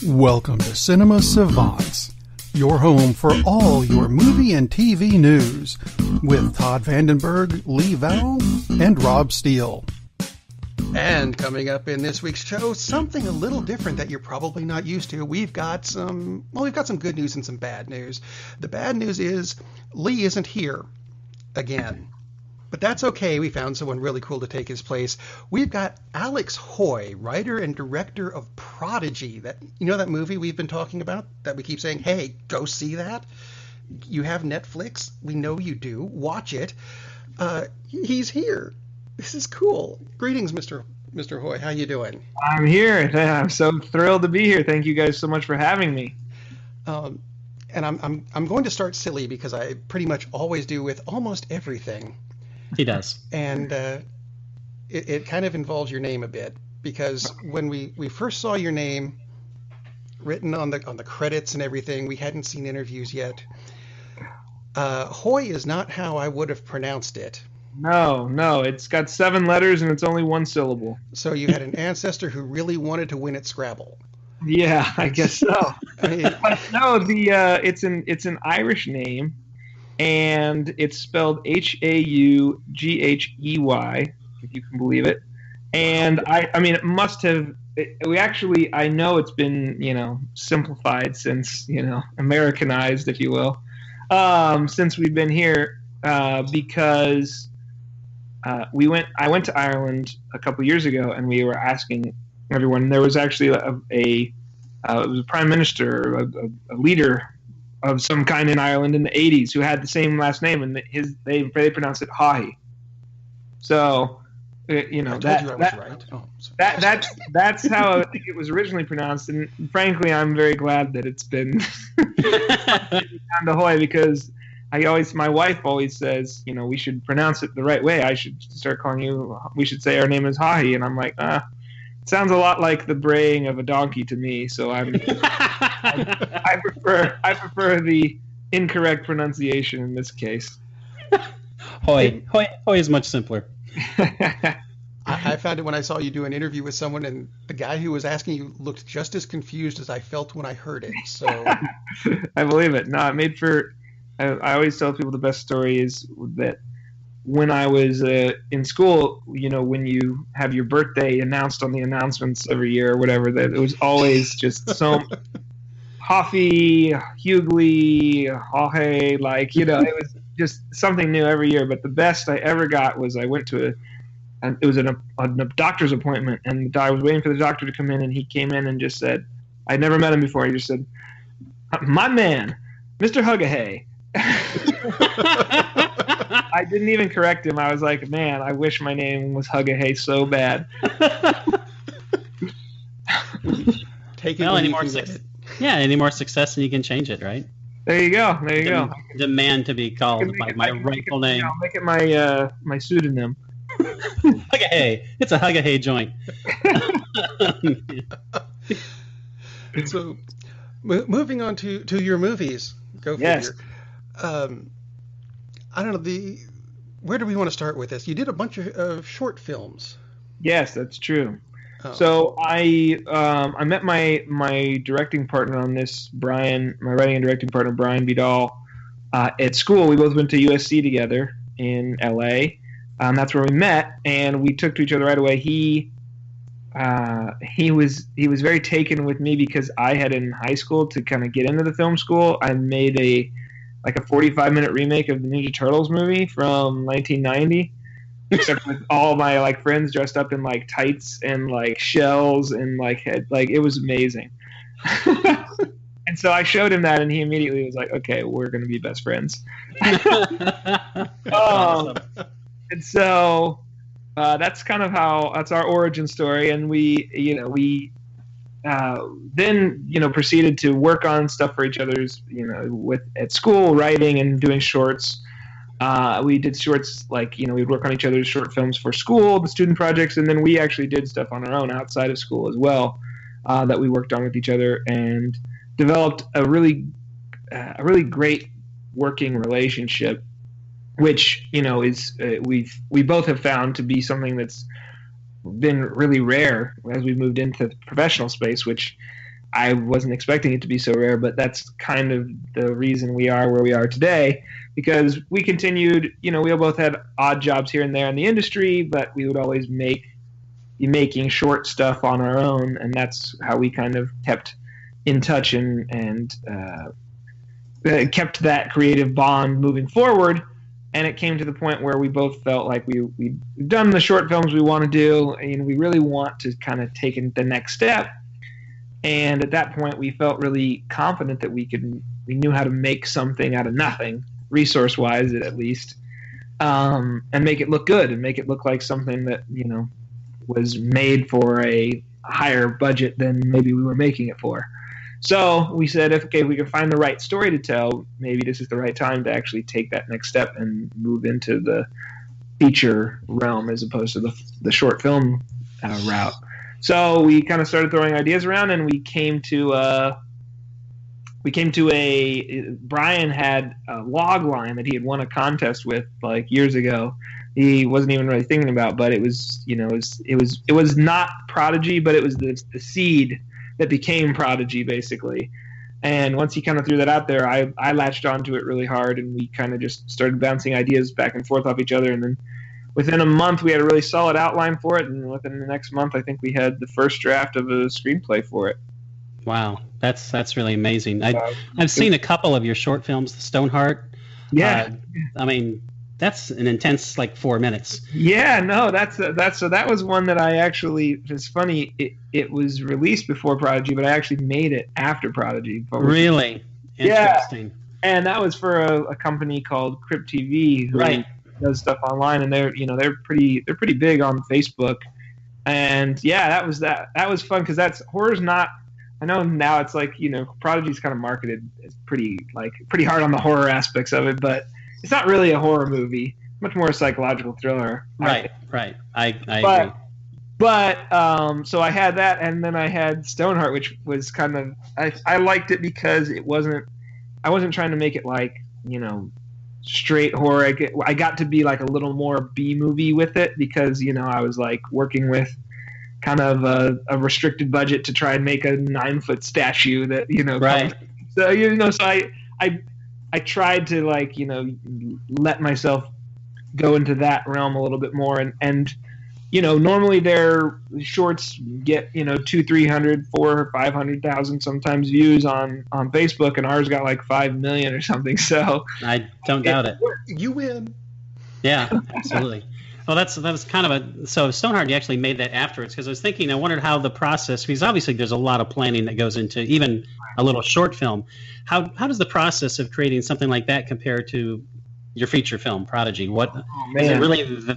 Welcome to Cinema-Savants, your home for all your movie and TV news, with Todd Vandenberg, Lee Vowell, and Rob Steele. And coming up in this week's show, something a little different that you're probably not used to. We've got some good news and some bad news. The bad news is Lee isn't here again. But that's okay. We found someone really cool to take his place. We've got Alex Haughey, writer and director of Prodigy. That movie we've been talking about that we keep saying, hey, go see that? You have Netflix. We know you do. Watch it. He's here. This is cool. Greetings, Mr. Haughey. How you doing? I'm here. I'm so thrilled to be here. Thank you guys so much for having me. And I'm going to start silly because I pretty much always do with almost everything. He does. And it kind of involves your name a bit, because when we first saw your name written on the credits and everything, we hadn't seen interviews yet. Haughey is not how I would have pronounced it. No, it's got 7 letters and it's only 1 syllable. So you had an ancestor who really wanted to win at Scrabble. Yeah, I guess so. No, it's an Irish name. And it's spelled Haughey, if you can believe it. And I mean, it must have. I know it's been, simplified since, Americanized, if you will, since we've been here, because I went to Ireland a couple years ago, and we were asking everyone. There was actually it was a prime minister, a leader of some kind in Ireland in the 80s who had the same last name, and they pronounced it Haughey. So, that's how I think it was originally pronounced. And frankly, I'm very glad that it's been down to Haughey, because my wife always says, we should pronounce it the right way. I should start calling you. We should say our name is Haughey, and I'm like, it sounds a lot like the braying of a donkey to me. So I prefer the incorrect pronunciation in this case. Haughey is much simpler. I found it when I saw you do an interview with someone, and the guy who was asking you looked just as confused as I felt when I heard it. So I believe it. No, it made for. I always tell people the best story is that when I was in school, when you have your birthday announced on the announcements every year or whatever, that it was always just so Hoffy, Hughley, Haughey, it was just something new every year. But the best I ever got was I went to a doctor's appointment, and I was waiting for the doctor to come in, and he came in and just said, I'd never met him before. He just said, "My man, Mr. Haughey." I didn't even correct him. I was like, man, I wish my name was Haughey so bad. Take it when you can get it. Yeah, any more success and you can change it, right? There you go. Demand to be called by my rightful name. I'll make it my pseudonym. Haughey. It's a Haughey joint. So, moving on to your movies. Go figure. I don't know, where do we want to start with this? You did a bunch of short films. Yes, that's true. Oh. So I met my directing partner on this, my writing and directing partner, Brian Vidal, at school. We both went to USC together in LA. That's where we met, and we took to each other right away. He was very taken with me because I had in high school to kind of get into the film school. I made a 45-minute remake of the Ninja Turtles movie from 1990, except with all my friends dressed up in tights and shells and it was amazing. And so I showed him that, and he immediately was like, "Okay, we're going to be best friends." Awesome. And so that's kind of that's our origin story, and we then proceeded to work on stuff for each other's at school, writing and doing shorts. We did shorts we'd work on each other's short films for school, the student projects, and then we actually did stuff on our own outside of school as well, that we worked on with each other and developed a really great working relationship, which is we both have found to be something that's been really rare as we moved into the professional space, which I wasn't expecting it to be so rare, but that's kind of the reason we are where we are today, because we continued, we both had odd jobs here and there in the industry, but we would always be making short stuff on our own, and that's how we kind of kept in touch and kept that creative bond moving forward. And it came to the point where we both felt like we've done the short films we want to do, and we really want to kind of take the next step. And at that point, we felt really confident that we knew how to make something out of nothing, resource-wise at least, and make it look good and make it look like something that, was made for a higher budget than maybe we were making it for. So we said, if we can find the right story to tell, maybe this is the right time to actually take that next step and move into the feature realm as opposed to the short film route. So we kind of started throwing ideas around, and we came to Brian had a log line that he had won a contest with like years ago. He wasn't even really thinking about, but it was not Prodigy, but it was the seed that became Prodigy basically. And once he kind of threw that out there, I latched onto it really hard, and we kind of just started bouncing ideas back and forth off each other. And then within a month, we had a really solid outline for it, and within the next month, I think we had the first draft of a screenplay for it. Wow, that's really amazing. I've seen a couple of your short films, Stoneheart. Yeah, I mean, that's an intense 4 minutes. Yeah, no, so that was one that I actually. It's funny. It was released before Prodigy, but I actually made it after Prodigy. Really interesting. Yeah, and that was for a company called Crypt TV, who does stuff online, and they're pretty big on Facebook. And yeah, that was fun, because horror's not. I know now it's Prodigy's kind of marketed as pretty hard on the horror aspects of it, but it's not really a horror movie. Much more a psychological thriller. Right. I agree. But so I had that, and then I had Stoneheart, which was kind of I liked it because I wasn't trying to make it straight horror. I got to be a little more B movie with it, because I was working with kind of a restricted budget to try and make a 9-foot statue that right. So I tried to let myself go into that realm a little bit more, and normally their shorts get 200, 300, 400 or 500,000 sometimes views on Facebook, and ours got 5 million or something. So I don't doubt it. You win. Yeah, absolutely. Well, that was kind of so Stoneheart, you actually made that afterwards, because I wondered how the process, because obviously there's a lot of planning that goes into even a little short film. How does the process of creating something like that compare to your feature film, Prodigy? What is it really?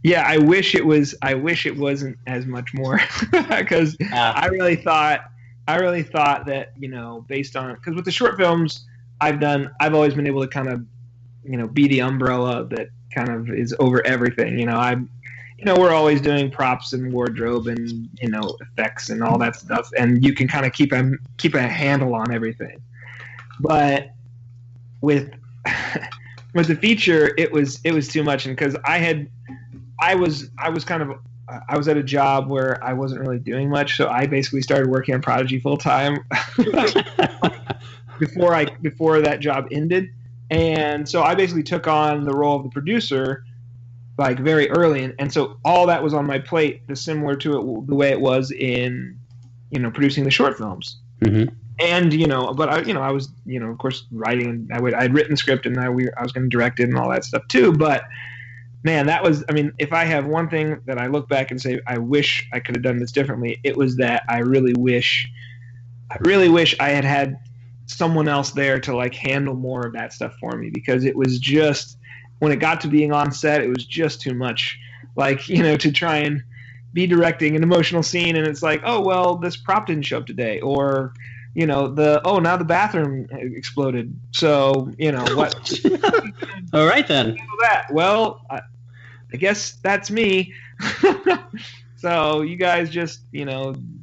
Yeah, I wish it wasn't as much more, because I really thought that based on, because with the short films I've always been able to kind of be the umbrella that kind of is over everything. We're always doing props and wardrobe and effects and all that stuff, and you can kind of keep a handle on everything. But with the feature, it was too much, and because I was at a job where I wasn't really doing much, so I basically started working on Prodigy full time before that job ended. And so I basically took on the role of the producer very early, and so all that was on my plate, similar to the way it was in producing the short films. Mm-hmm. And but I was of course writing. I'd written the script, and I was going to direct it and all that stuff too. But man, that was, if I have one thing that I look back and say I wish I could have done this differently, it was that I really wish I had someone else there to handle more of that stuff for me, because it was just, when it got to being on set, it was just too much. To try and be directing an emotional scene, and it's oh well, this prop didn't show up today, or now the bathroom exploded, so what. All right then. Well, I guess that's me. So you guys just,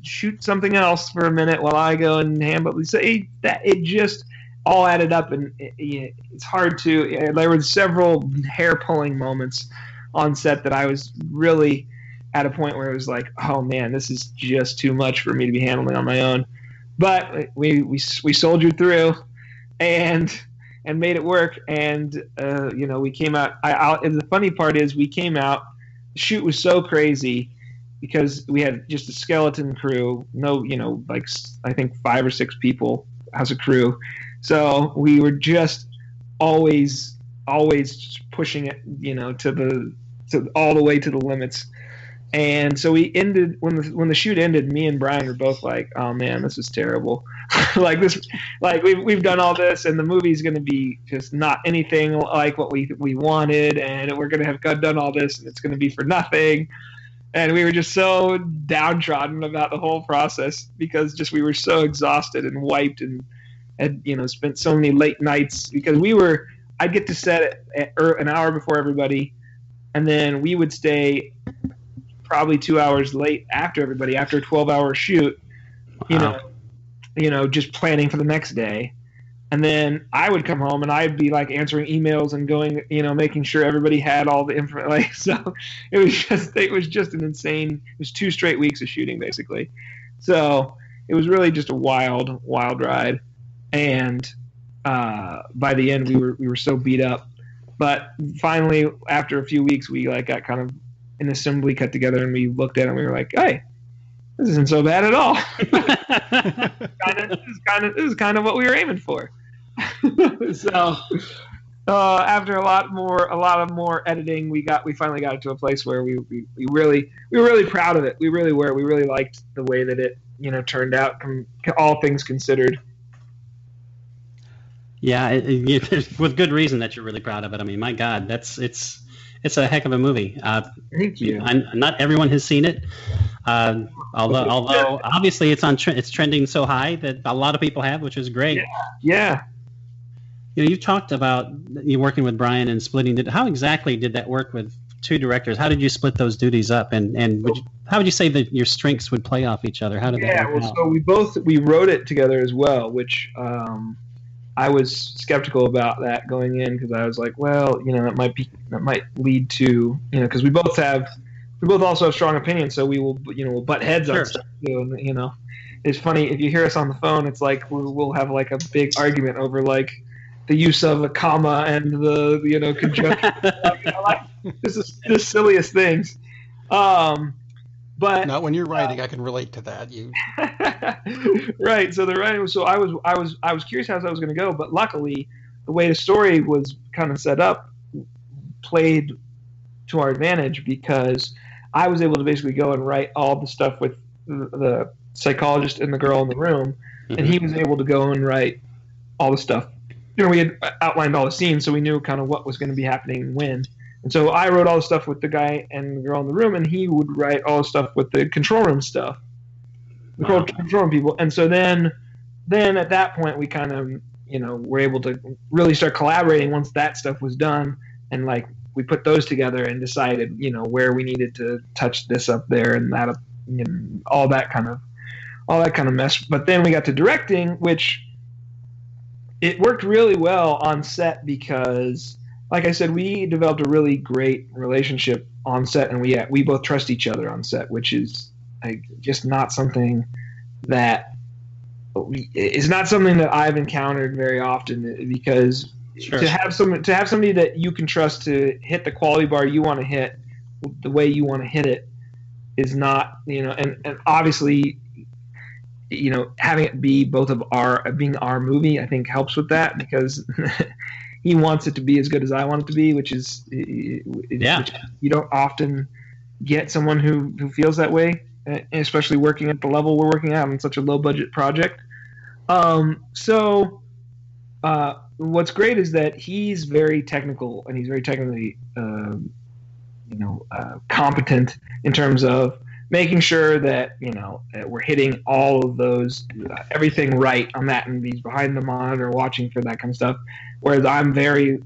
shoot something else for a minute while I go and handle it. So it just all added up, and it's hard to. There were several hair-pulling moments on set that I was really at a point where it was like, oh man, this is just too much for me to be handling on my own. But we soldiered through and made it work. And we came out. And the funny part is, we came out. The shoot was so crazy because we had just a skeleton crew. No, like I think 5 or 6 people as a crew. So we were just always pushing it, to all the way to the limits. And so we ended when the shoot ended. Me and Brian were both like, "Oh man, this is terrible. Like this, like we've done all this, and the movie's going to be just not anything like what we wanted, and we're going to have done all this, and it's going to be for nothing." And we were just so downtrodden about the whole process because we were so exhausted and wiped, and had spent so many late nights because I'd get to set at an hour before everybody, and then we would stay probably 2 hours late after everybody, after a 12-hour shoot, just planning for the next day. And then I would come home and I'd be like answering emails and going, making sure everybody had all the information. Like, so it was just an insane, it was 2 straight weeks of shooting basically. So it was really just a wild ride. And by the end we were so beat up, but finally after a few weeks we like got kind of an assembly cut together, and we looked at it and we were like, hey, this isn't so bad at all. This is kind of what we were aiming for. So after a lot of more editing, we finally got it to a place where we were really proud of it. We really were. We really liked the way that it turned out, all things considered. Yeah, with good reason that you're really proud of it. I mean, my God, it's a heck of a movie. Thank you. Not everyone has seen it, although obviously it's trending so high that a lot of people have, which is great. Yeah. You talked about you working with Brian and splitting it. How exactly did that work with 2 directors? How did you split those duties up? And how would you say that your strengths would play off each other? How did that work out? So we wrote it together as well, which I was skeptical about that going in because I was like, well, that might lead to, because we both also have strong opinions, so we will, we'll butt heads on stuff too. And it's funny if you hear us on the phone, it's like we'll have like a big argument over like the use of a comma and the conjunction. This is the silliest things. But not when you're writing, I can relate to that. Right. So the writing was. So I was curious how that was going to go, but luckily, the way the story was kind of set up played to our advantage because I was able to basically go and write all the stuff with the psychologist and the girl in the room, and he was able to go and write all the stuff. We had outlined all the scenes, so we knew kind of what was going to be happening when. And so I wrote all the stuff with the guy and the girl in the room, and he would write all the stuff with the control room stuff, control room people. And so then at that point, we kind of, were able to really start collaborating once that stuff was done, and like we put those together and decided, where we needed to touch this up there and that, all that kind of mess. But then we got to directing, which it worked really well on set because, like I said, we developed a really great relationship on set, and we both trust each other on set, which is just not something that I've encountered very often. Because to have somebody that you can trust to hit the quality bar you want to hit the way you want to hit it is not, and obviously, having it be being our movie, I think helps with that because. He wants it to be as good as I want it to be, which is which you don't often get someone who feels that way, especially working at the level we're working at on such a low budget project. So what's great is that he's very technical and he's very technically competent in terms of making sure that that we're hitting all of those everything right on that, and he's behind the monitor watching for that kind of stuff. Whereas I'm very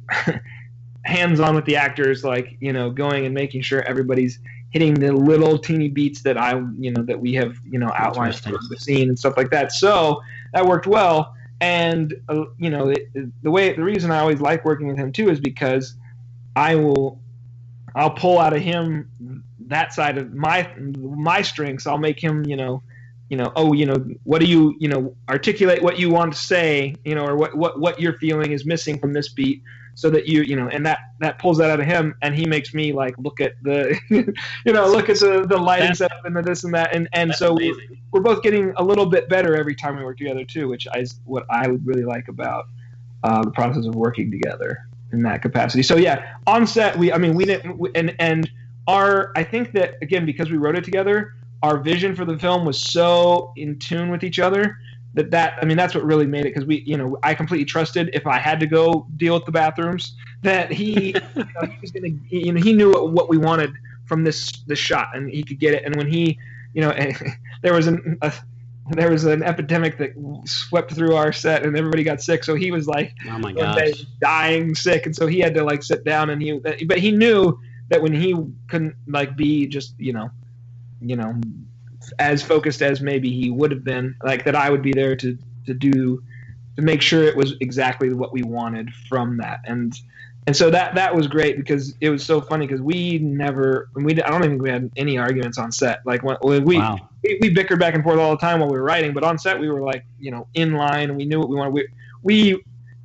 hands-on with the actors, like going and making sure everybody's hitting the little teeny beats that that we have outlined for the scene and stuff like that. So that worked well, and the reason I always like working with him too is because I'll pull out of him that side of my strengths. I'll make him, what do you, articulate what you want to say, or what you're feeling is missing from this beat, so that and that pulls that out of him, and he makes me like look at the, look at the lighting setup and the this and that, and so we're both getting a little bit better every time we work together too, which is what I really like about the process of working together in that capacity. So yeah, on set we didn't, and I think that again, because we wrote it together, our vision for the film was so in tune with each other that's what really made it, because I completely trusted if I had to go deal with the bathrooms that he he was gonna, he knew what we wanted from this shot, and he could get it. And when he there was an epidemic that swept through our set and everybody got sick, so he was like, oh my gosh, dying sick, and so he had to like sit down, and but he knew that when he couldn't like be just as focused as maybe he would have been, like that I would be there to make sure it was exactly what we wanted from that. And so that was great, because it was so funny, because I don't think we had any arguments on set. Like we bickered back and forth all the time while we were writing, but on set we were like, in line, and we knew what we wanted.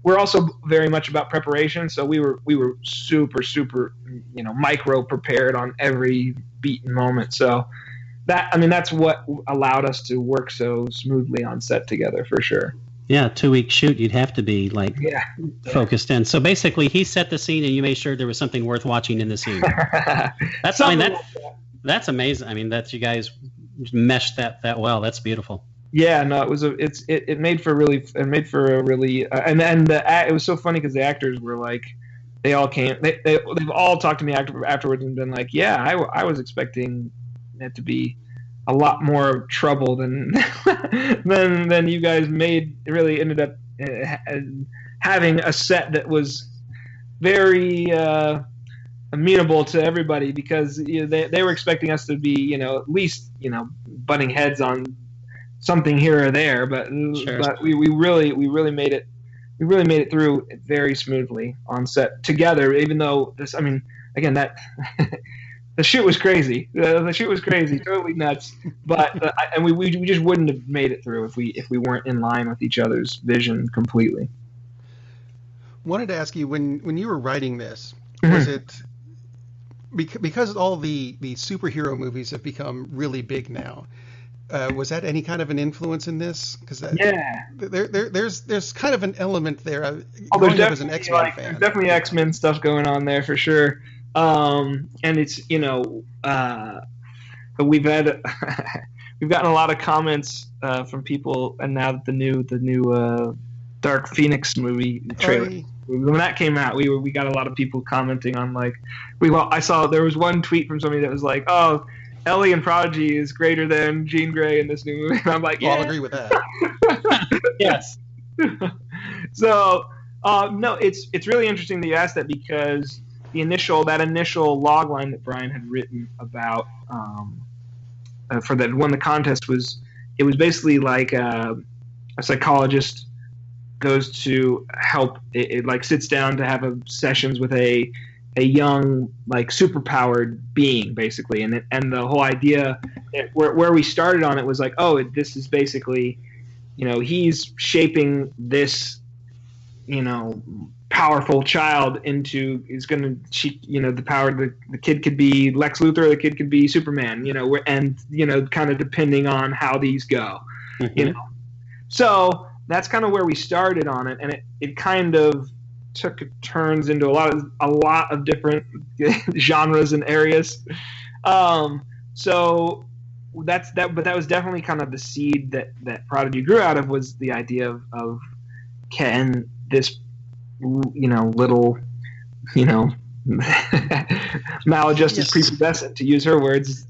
We're also very much about preparation, so we were super micro prepared on every beat and moment. So that's what allowed us to work so smoothly on set together, for sure. Yeah, 2-week shoot, you'd have to be like focused in. So basically, he set the scene, and you made sure there was something worth watching in the scene. That's amazing. I mean, that you guys meshed that well. That's beautiful. Yeah, no, it made for a really, it was so funny, because the actors were like, they all came, they've all talked to me afterwards and been like, yeah, I was expecting it to be a lot more trouble than than you guys made. It really ended up having a set that was very amenable to everybody, because they were expecting us to be at least butting heads on something here or there, but sure. But we really made it through very smoothly on set together, even though that the shoot was crazy. The shoot was crazy, totally nuts. But and we just wouldn't have made it through if we weren't in line with each other's vision completely. Wanted to ask you, when you were writing this, was it because all the superhero movies have become really big now? Was that any kind of an influence in this? Because there's kind of an element there. There's definitely, as an X-Men fan, there's definitely X-Men stuff going on there for sure. And it's but we've gotten a lot of comments from people, and now that the new Dark Phoenix movie trailer, when that came out, we got a lot of people commenting on I saw there was one tweet from somebody that was like, oh, Ellie and Prodigy is greater than Jean Grey in this new movie. And I'm like, yeah, I'll agree with that. Yes. So no, it's really interesting that you asked that, because that initial log line that Brian had written about for that won the contest was basically like a psychologist goes to help it like sits down to have sessions with a young superpowered being, basically, and the whole idea where we started on it was like, oh, this is basically he's shaping this powerful child into the power. The kid could be Lex Luthor, the kid could be Superman, and kind of depending on how these go, So that's kind of where we started on it, and it kind of took turns into a lot of different genres and areas. So that's that, but that was definitely kind of the seed that Prodigy grew out of, was the idea of can this little maladjusted prepubescent, to use her words,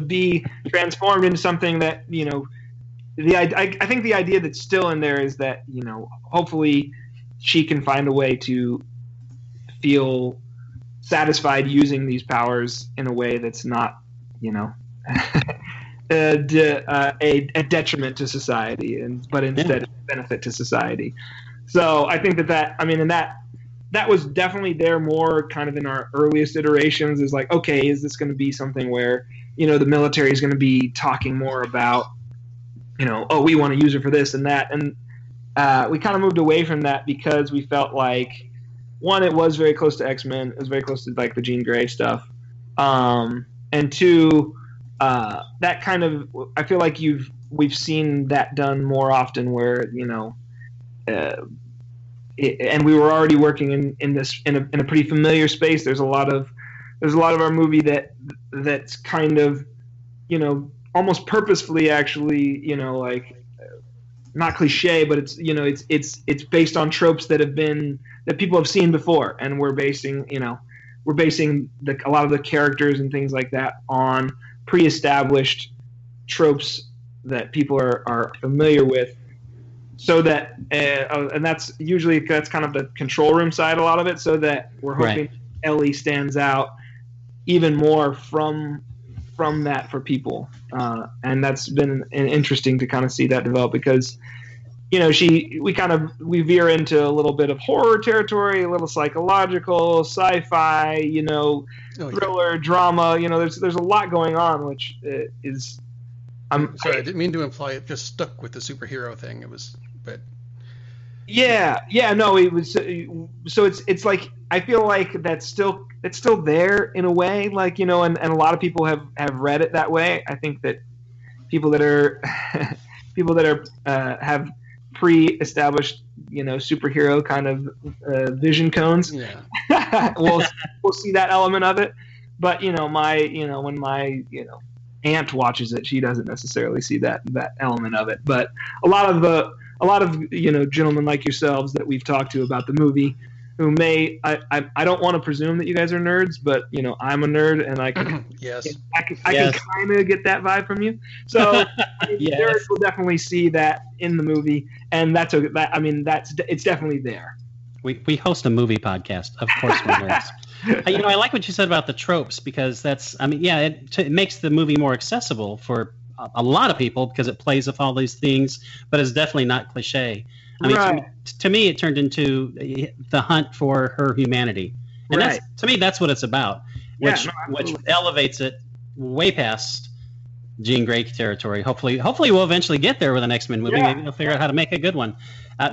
be transformed into something that I think the idea that's still in there is that hopefully she can find a way to feel satisfied using these powers in a way that's not a detriment to society, but instead a benefit to society. So I think that that was definitely there more kind of in our earliest iterations. Is like, okay, is this going to be something where, you know, the military is going to be talking more about, you know, oh, we want to use it for this and that. And we kind of moved away from that because we felt like, one, it was very close to X-Men. It was very close to like the Jean Grey stuff. And two, that kind of, I feel like we've seen that done more often where, you know, and we were already working in a pretty familiar space. There's a lot of our movie that's kind of, you know, almost purposefully actually, you know, like not cliche, but it's, you know, it's based on tropes that people have seen before, and we're basing a lot of the characters and things like that on pre-established tropes that people are familiar with. So that, and that's kind of the control room side, a lot of it, so that we're hoping Ellie stands out even more from that for people. And that's been interesting to kind of see that develop because, you know, we veer into a little bit of horror territory, a little psychological, sci-fi, you know, thriller, drama, you know, there's a lot going on, which is, I'm sorry, I didn't mean to imply it just stuck with the superhero thing. It was, but no, it was. So it's like I feel like it's still there in a way, like, you know, and a lot of people have read it that way. I think that people that are have pre-established, you know, superhero kind of vision cones. Yeah, we'll see that element of it, but you know, when my aunt watches it, she doesn't necessarily see that element of it. But a lot of you know, gentlemen like yourselves that we've talked to about the movie, who I don't want to presume that you guys are nerds, but you know, I'm a nerd, and I can I can kind of get that vibe from you. So nerds will definitely see that in the movie, and it's definitely there. We host a movie podcast, of course we're nerds. You know, I like what you said about the tropes, because it makes the movie more accessible for a lot of people because it plays with all these things, but it's definitely not cliche. I mean, to me, it turned into the hunt for her humanity, and to me, that's what it's about, which elevates it way past Jean Grey territory. Hopefully, we'll eventually get there with an X-Men movie. Maybe they'll figure out how to make a good one.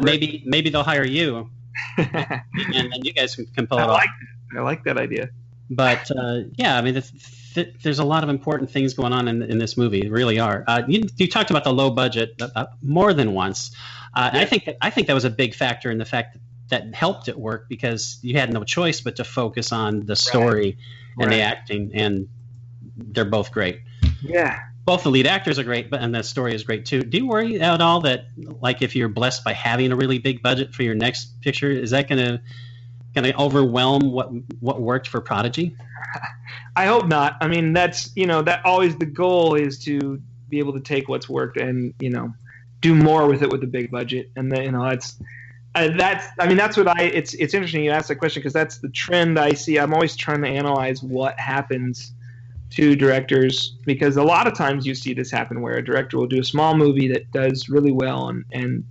Maybe they'll hire you, and you guys can pull it off. I like that idea. But I mean, there's a lot of important things going on in this movie. There really are. You talked about the low budget more than once. I think that was a big factor in the fact that helped it work, because you had no choice but to focus on the story and the acting, and they're both great. Yeah. Both the lead actors are great, and the story is great too. Do you worry at all that, like, if you're blessed by having a really big budget for your next picture, is that going to overwhelm what worked for Prodigy? I hope not. I mean, that's, you know, that always the goal is to be able to take what's worked and, you know, do more with it with a big budget. And then, you know, it's interesting you asked that question, because that's the trend I see. I'm always trying to analyze what happens to directors, because a lot of times you see this happen where a director will do a small movie that does really well, and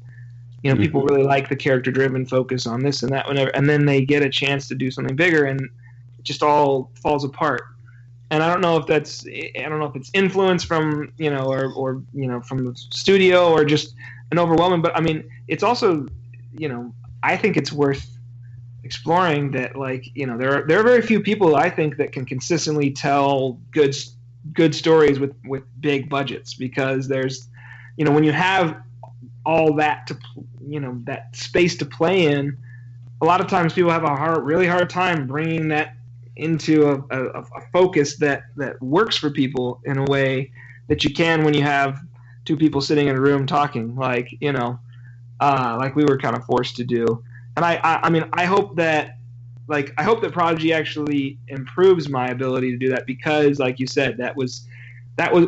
you know, people really like the character-driven focus on this and that, whenever, and then they get a chance to do something bigger, and it just all falls apart. And I don't know if it's influence from, you know, or you know, from the studio, or just an overwhelming. But I mean, it's also, you know, I think it's worth exploring that, like, you know, there are very few people, I think, that can consistently tell good stories with big budgets, because there's, you know, when you have all that to, you know, that space to play in, a lot of times people have a really hard time bringing that into a focus that works for people in a way that you can when you have two people sitting in a room talking, like, you know, like we were kind of forced to do. And I mean, I hope that Prodigy actually improves my ability to do that, because, like you said, that was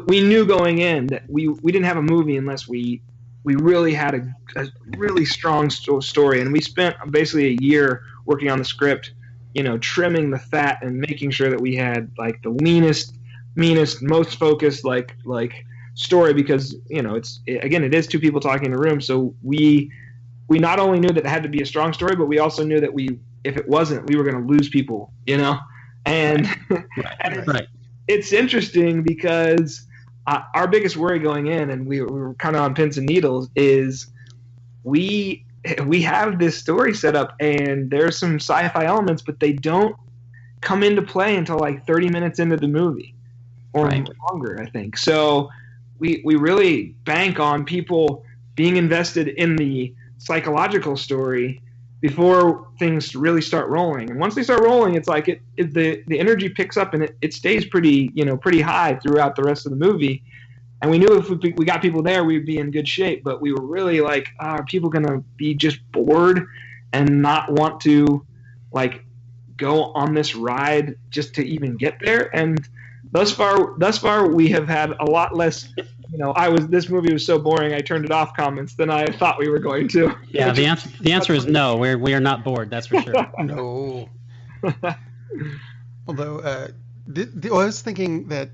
we knew going in that we didn't have a movie unless we really had a really strong story, and we spent basically a year working on the script, you know, trimming the fat and making sure that we had, like, the leanest, meanest, most focused, like story, because, you know, it is two people talking in a room, so we not only knew that it had to be a strong story, but we also knew that we if it wasn't, we were going to lose people, And, it's interesting because our biggest worry going in, and we were kind of on pins and needles, is we have this story set up, and there's some sci-fi elements, but they don't come into play until like 30 minutes into the movie or longer, I think. So we really bank on people being invested in the psychological story before things really start rolling. And once they start rolling, it's like the energy picks up, and it stays pretty high throughout the rest of the movie. And we knew if we got people there, we'd be in good shape. But we were really like, are people going to be just bored and not want to like go on this ride just to even get there? And thus far, we have had a lot less. This movie was so boring, I turned it off comments than I thought we were going to. Yeah, the answer is no. We are not bored. That's for sure. No. Although I was thinking that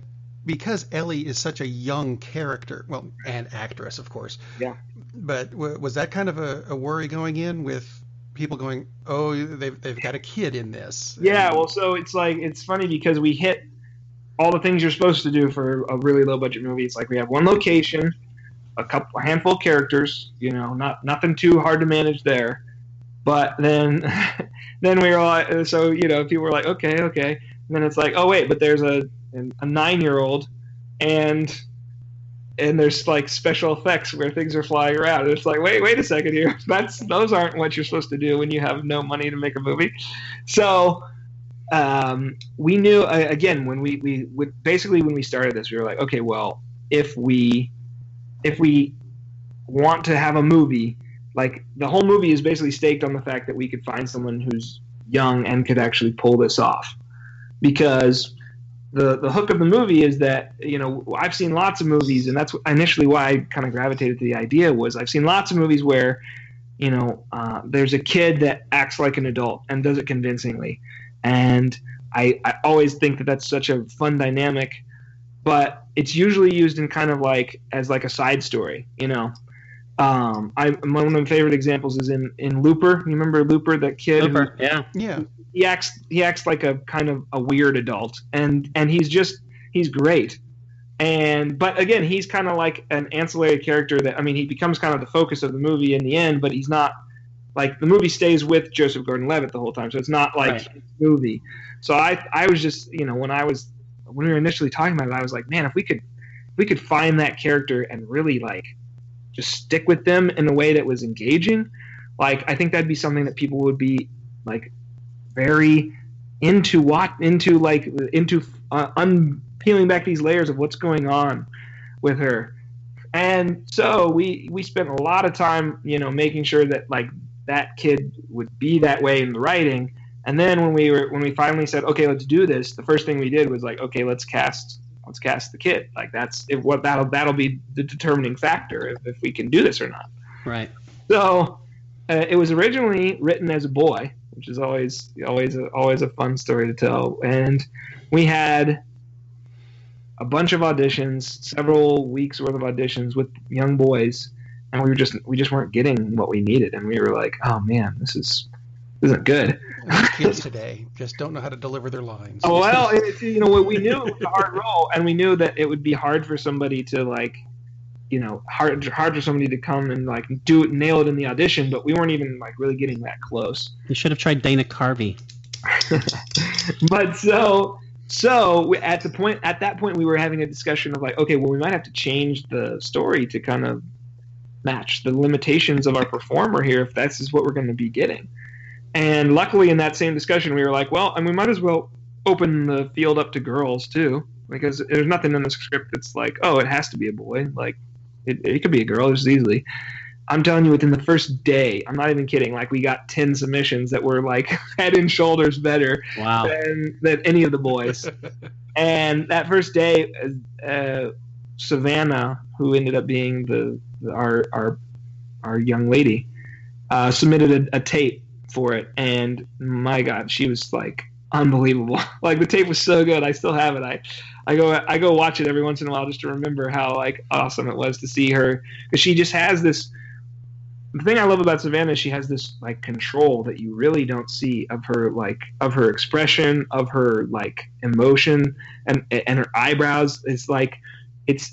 because Ellie is such a young character, well, and actress, of course. Yeah. But was that kind of a worry going in with people going, oh, they've got a kid in this? Yeah. Well, so it's funny because we hit all the things you're supposed to do for a really low budget movie. It's like we have one location, a handful of characters, nothing too hard to manage there. But then we were all, so, people were like, okay. And then it's like, oh wait, but there's a 9-year-old and there's like special effects where things are flying around. And it's like, wait a second here. Those aren't what you're supposed to do when you have no money to make a movie. So, we knew again when we started this, we were like, okay, well, if we want to have a movie, like the whole movie is basically staked on the fact that we could find someone who's young and could actually pull this off. Because the hook of the movie is that, I've seen lots of movies, and that's initially why I kind of gravitated to the idea, was I've seen lots of movies where, there's a kid that acts like an adult and does it convincingly. And I always think that that's such a fun dynamic, but it's usually used in kind of like as like a side story, one of my favorite examples is in Looper. You remember Looper, that kid? Looper, yeah. He acts like a kind of a weird adult, and he's great. But again, he's kind of like an ancillary character that, he becomes kind of the focus of the movie in the end, but he's not. Like, the movie stays with Joseph Gordon-Levitt the whole time, so it's not like his movie. So I was just, when we were initially talking about it, I was like, man, if we could find that character and really like just stick with them in a way that was engaging, like I think that'd be something that people would be like very into unpeeling back these layers of what's going on with her. And so we spent a lot of time, making sure that like that kid would be that way in the writing. And then when we finally said, okay, let's do this, the first thing we did was like, okay, let's cast the kid. Like that'll be the determining factor if we can do this or not. Right. So it was originally written as a boy, which is always a fun story to tell. And we had a bunch of auditions, several weeks worth of auditions with young boys, and we just weren't getting what we needed, and we were like, oh man, this isn't good. Kids today just don't know how to deliver their lines. Oh, well, we knew it was a hard role, and we knew that it would be hard for somebody to like, hard for somebody to come and like nail it in the audition, but we weren't even like really getting that close. You should have tried Dana Carvey. But so at that point we were having a discussion of like, okay, well, we might have to change the story to kind of match the limitations of our performer here if that's is what we're going to be getting. And luckily in that same discussion we were like, well, and we might as well open the field up to girls too, because there's nothing in the script that's like, oh, it has to be a boy. Like it could be a girl just easily. I'm telling you, within the first day, I'm not even kidding, like we got 10 submissions that were like head and shoulders better than any of the boys. And that first day, Savannah, who ended up being our young lady, submitted a tape for it, and my God, she was like unbelievable. Like the tape was so good. I still have it. I go watch it every once in a while just to remember how like awesome it was to see her, because she just has this the thing I love about Savannah is she has this like control that you really don't see of her expression, of her like emotion, and her eyebrows. It's like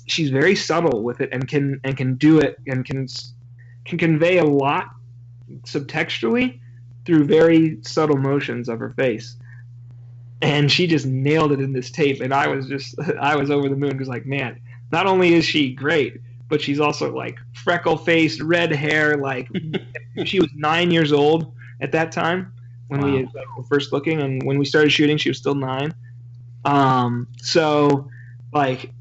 she's very subtle with it and can do it and can convey a lot subtextually through very subtle motions of her face. And she just nailed it in this tape, and I was over the moon because, like, man, not only is she great, but she's also like freckle-faced, red hair. Like she was 9 years old at that time when we were first looking, and when we started shooting, she was still 9. So like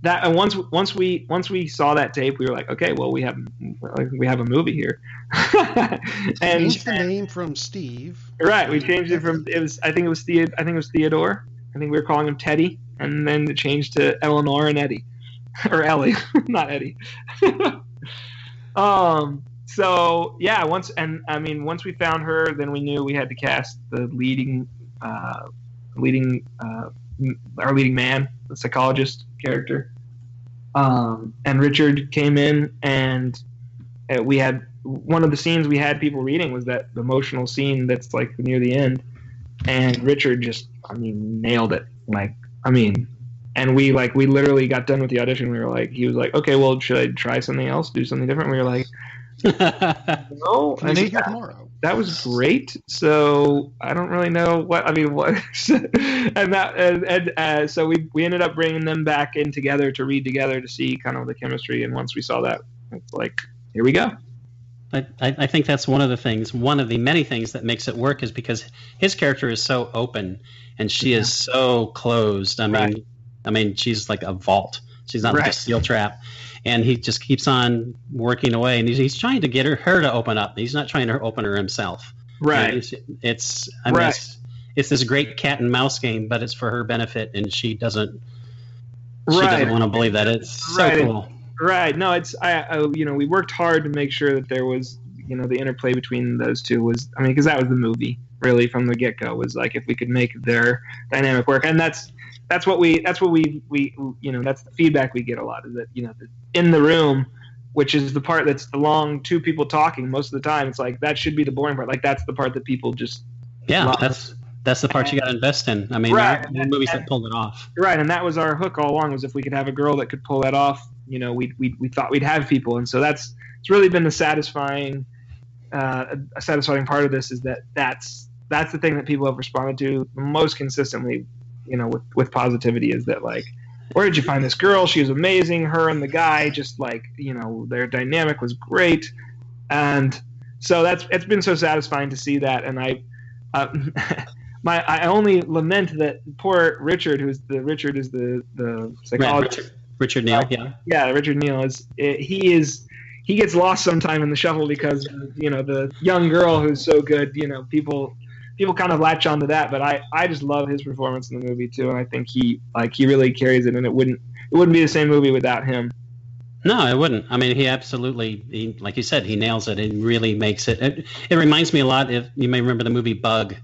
that. And once we saw that tape, we were like, okay, well, we have a movie here. And changed the name from Steve. Right, we changed it from I think it was Theodore. I think we were calling him Teddy, and then it changed to Eleanor and Eddie, or Ellie, not Eddie. So yeah, once we found her, then we knew we had to cast the our leading man, the psychologist character. And Richard came in, and we had one of the scenes we had people reading was that emotional scene that's like near the end, and Richard just nailed it. And we literally got done with the audition. He was like, okay, well, should I try something else, do something different? We were like, no, I think tomorrow. That was great. So I don't really know what. So we ended up bringing them back in together to read together to see kind of the chemistry. And once we saw that, it's like, here we go. I think that's one of the many things that makes it work is because his character is so open and she is so closed. I mean, she's like a vault. She's not like a steel trap. And he just keeps on working away, and he's trying to get her to open up. He's not trying to open her himself. Right. It's this great cat and mouse game, but it's for her benefit, and she doesn't want to believe that. It's so cool. Right. No, it's we worked hard to make sure that there was the interplay between those two was because that was the movie really from the get go was like if we could make their dynamic work, and that's the feedback we get a lot is that in the room, which is the part that's the long two people talking most of the time, it's like that should be the boring part. Like that's the part that people just love. That's the part you got to invest in. There are movies that pulled it off. Right, and that was our hook all along was if we could have a girl that could pull that off, we thought we'd have people, and so it's really been a satisfying part of this is that's the thing that people have responded to most consistently. With positivity is that like, where did you find this girl? She was amazing. Her and the guy just like, their dynamic was great. And so it's been so satisfying to see that. And I only lament that poor Richard, is the psychologist. Richard Neal. Yeah. Richard Neal he gets lost sometime in the shuffle because, the young girl who's so good, people kind of latch onto that, but I just love his performance in the movie too, and I think he really carries it, and it wouldn't be the same movie without him. No, it wouldn't. He absolutely, like you said, he nails it. It really makes it. It reminds me a lot. If you may remember the movie Bug,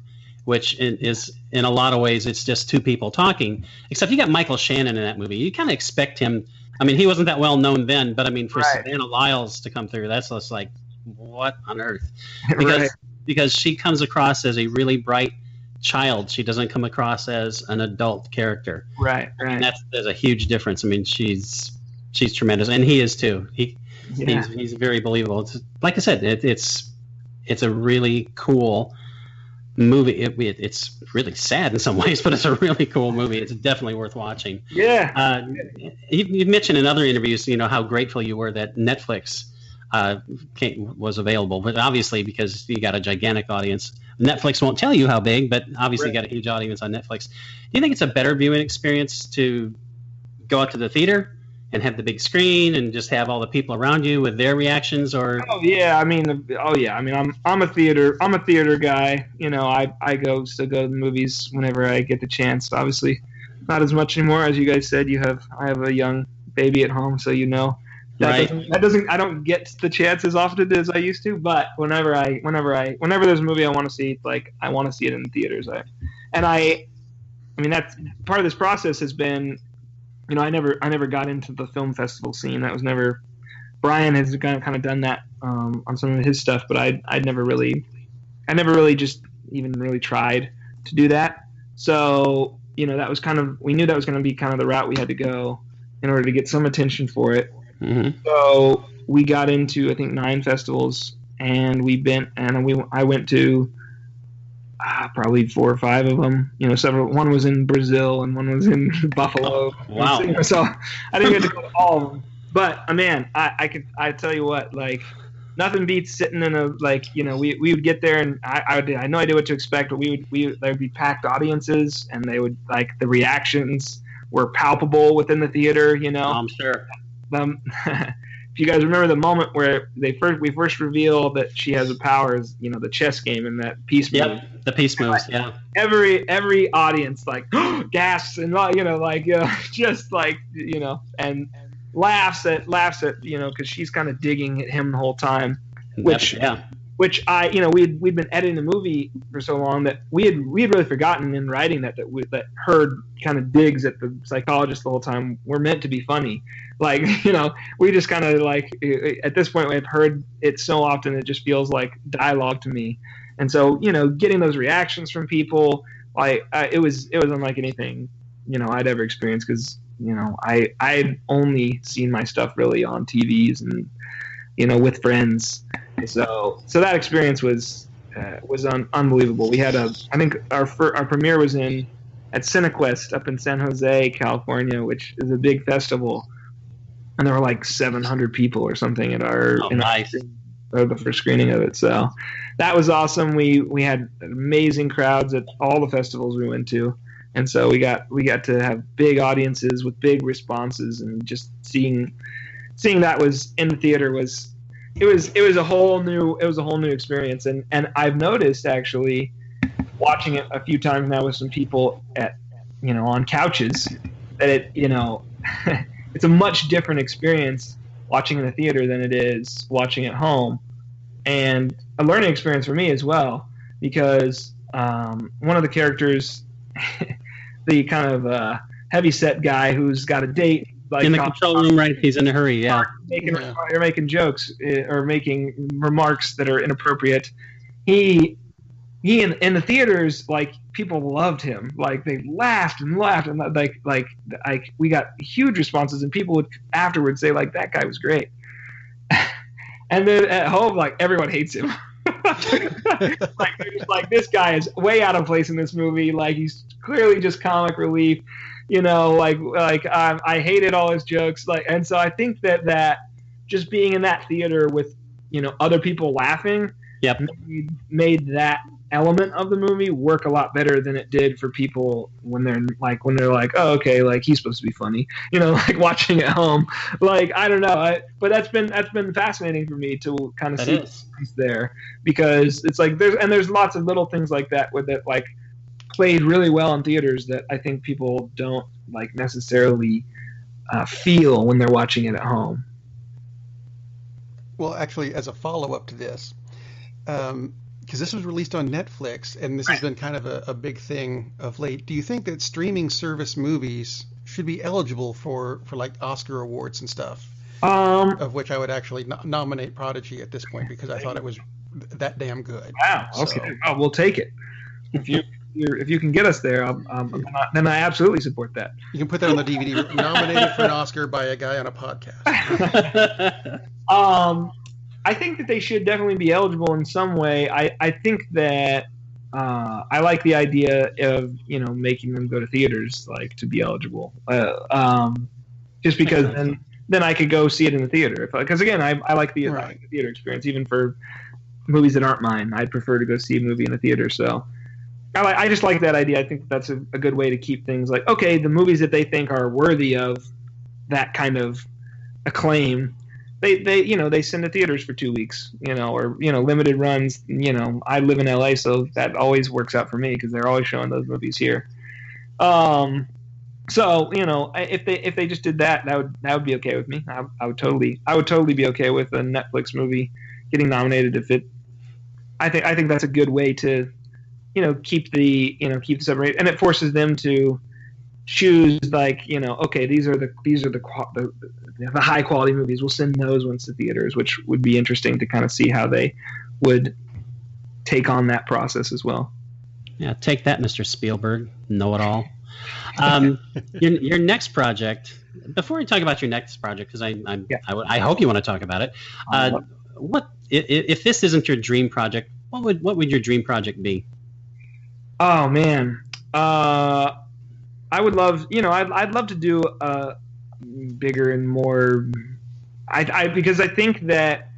which is in a lot of ways it's just two people talking, except you got Michael Shannon in that movie. You kind of expect him. He wasn't that well known then, but for Savannah Lyles to come through, that's just like, what on earth? Because she comes across as a really bright child. She doesn't come across as an adult character. Right. And there's a huge difference. She's tremendous, and he is too. He's very believable. It's like I said, it's a really cool movie. It's really sad in some ways, but it's a really cool movie. It's definitely worth watching. Yeah. You mentioned in other interviews, how grateful you were that Netflix was available, but obviously because you got a gigantic audience, Netflix won't tell you how big, but obviously you got a huge audience on Netflix. Do you think it's a better viewing experience to go out to the theater and have the big screen and just have all the people around you with their reactions? Or I'm a theater guy. I still go to the movies whenever I get the chance. Obviously, not as much anymore, as you guys said. I have a young baby at home, so I don't get the chance as often as I used to, but whenever there's a movie I want to see, I want to see it in the theaters. That's part of this process has been, I never got into the film festival scene. That was never Brian has kind of done that on some of his stuff, but I never really just even really tried to do that. So, that was we knew that was going to be kind of the route we had to go in order to get some attention for it. Mm-hmm. So we got into, I think, 9 festivals, and I went to probably 4 or 5 of them. Several. One was in Brazil and one was in Buffalo. Wow. So I didn't get to go to all of them. But man, I tell you what, like, nothing beats sitting in a, like, we would get there, and I had no idea what to expect, but there would be packed audiences, and they would, like, the reactions were palpable within the theater. I'm sure. If you guys remember the moment where we first reveal that she has a power is, the chess game and that peace move. Yep, the peace moves. Yeah. Every audience like gasps and just like and laughs at because she's kind of digging at him the whole time, which we'd been editing the movie for so long that we had really forgotten in writing that Heard kind of digs at the psychologist the whole time. We're meant to be funny, like, we just kind of, like, at this point we've heard it so often it just feels like dialogue to me. And so getting those reactions from people, like, it was unlike anything I'd ever experienced, because I'd only seen my stuff really on TVs and with friends. So that experience was unbelievable. We had I think our premiere was at CineQuest up in San Jose, California, which is a big festival, and there were like 700 people or something at the first screening of it. So that was awesome. We had amazing crowds at all the festivals we went to, and so we got to have big audiences with big responses, and just seeing that was in the theater was a whole new experience. And I've noticed, actually, watching it a few times now with some people at on couches, that it's a much different experience watching in the theater than it is watching at home, and a learning experience for me as well, because one of the characters, the kind of heavy set guy who's got a date, like, in the control room, right? He's in a hurry, yeah. You're making jokes or making remarks that are inappropriate. He in the theaters, like, people loved him. Like, they laughed and like we got huge responses, and people would afterwards say, like, that guy was great. And then at home, like, everyone hates him. Like, they're just like, this guy is way out of place in this movie. Like, he's clearly just comic relief. I hated all his jokes. Like, and so I think that just being in that theater with other people laughing, yep, made that element of the movie work a lot better than it did for people when they're like, oh, okay, like, he's supposed to be funny, like, watching at home. Like, I don't know, but that's been fascinating for me to kind of see things there, because it's like there's lots of little things like that like played really well in theaters that I think people don't, like, necessarily feel when they're watching it at home. Well, actually, as a follow-up to this, because this was released on Netflix, and this has been kind of a big thing of late, do you think that streaming service movies should be eligible for like Oscar awards and stuff? Of which I would actually nominate Prodigy at this point, because I thought it was that damn good. Wow. Okay. So, oh, we'll take it. If you can get us there, then I absolutely support that. You can put that on the DVD. Nominated for an Oscar by a guy on a podcast. I think that they should definitely be eligible in some way. I think that I like the idea of making them go to theaters, like, to be eligible. Just because then I could go see it in the theater. Because again, I like the theater experience, even for movies that aren't mine. I'd prefer to go see a movie in the theater. So I just like that idea. I think that's a good way to keep things like, okay, the movies that they think are worthy of that kind of acclaim, they send to theaters for 2 weeks, or limited runs. I live in LA, so that always works out for me, because they're always showing those movies here. So if they just did that would be okay with me. I would totally be okay with a Netflix movie getting nominated if it. I think that's a good way to keep the separate, and it forces them to choose like, okay, these are the high quality movies. We'll send those ones to theaters, which would be interesting to kind of see how they would take on that process as well. Yeah, take that, Mr. Spielberg, know-it-all. Your next project. Before we talk about your next project, because I hope you want to talk about it. What if this isn't your dream project? What would your dream project be? Oh man, I would love. I'd love to do a bigger and more. Because I think that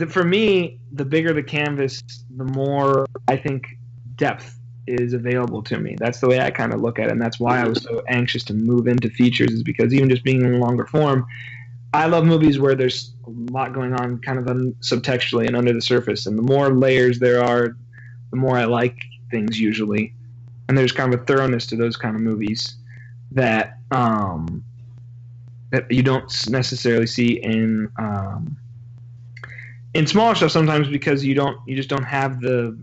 for me, the bigger the canvas, the more I think depth is available to me. That's the way I kind of look at it, and that's why I was so anxious to move into features, is because even just being in longer form, I love movies where there's a lot going on kind of subtextually and under the surface, and the more layers there are, the more I like things usually. And there's kind of a thoroughness to those kind of movies that that you don't necessarily see in smaller stuff sometimes, because you just don't have the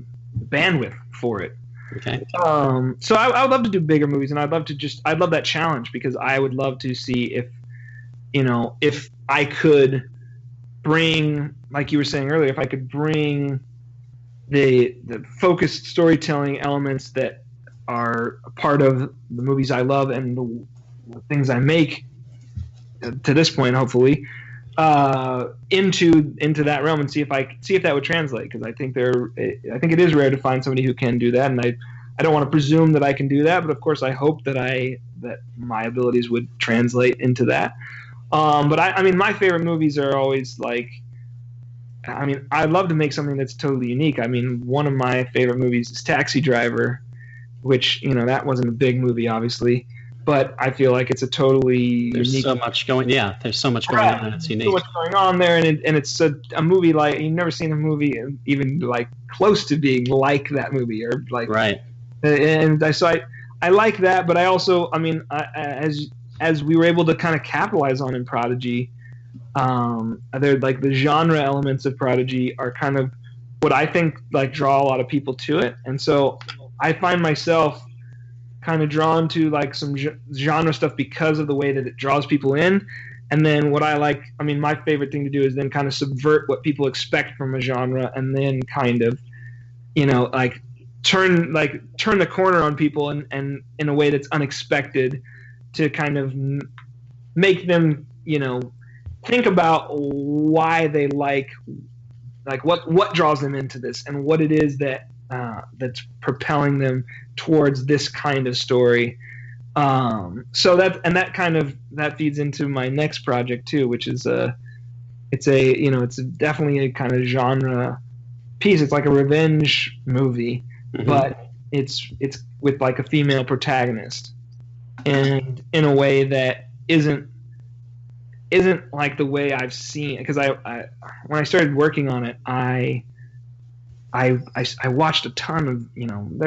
bandwidth for it. Okay. So I would love to do bigger movies, and I'd love that challenge, because I would love to see if I could bring, like you were saying earlier, if I could bring the focused storytelling elements that are a part of the movies I love and the things I make to this point, hopefully, into that realm, and see if that would translate, because I think it is rare to find somebody who can do that, and I don't want to presume that I can do that, but of course I hope that my abilities would translate into that. But I mean, my favorite movies are always like, I mean, I'd love to make something that's totally unique. I mean, one of my favorite movies is Taxi Driver, which, that wasn't a big movie, obviously, but I feel like it's a totally there's unique. So much going on, and it's unique. So much going on there, and it's a movie like you've never seen a movie even like close to being like that movie, or like right. And I like that, but I also, I mean, as we were able to kind of capitalize on in Prodigy, they're like the genre elements of Prodigy are kind of what I think like draw a lot of people to it, and so I find myself kind of drawn to like some genre stuff because of the way that it draws people in. And then what I like, I mean, my favorite thing to do is then kind of subvert what people expect from a genre, and then kind of, like turn the corner on people and in a way that's unexpected, to kind of make them, think about why they like what draws them into this, and what it is that that's propelling them towards this kind of story. So that feeds into my next project too, which is it's definitely a kind of genre piece. It's like a revenge movie, but it's with like a female protagonist, and in a way that isn't like the way I've seen it. Because I when I started working on it, I watched a ton of,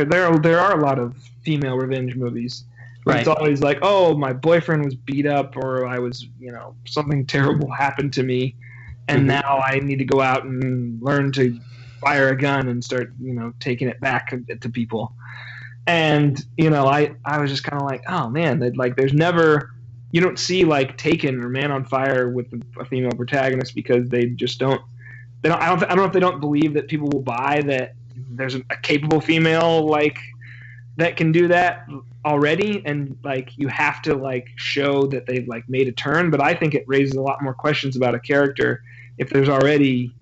there are a lot of female revenge movies. Right. It's always like, oh, my boyfriend was beat up, or I was, something terrible happened to me, and now I need to go out and learn to fire a gun and start, taking it back to people. And, I was just kind of like, oh man, there's never, you don't see like Taken or Man on Fire with a female protagonist, because they just don't. I don't know if they don't believe that people will buy that there's a capable female like that can do that already, and like you have to like show that they've like made a turn. But I think it raises a lot more questions about a character if there's already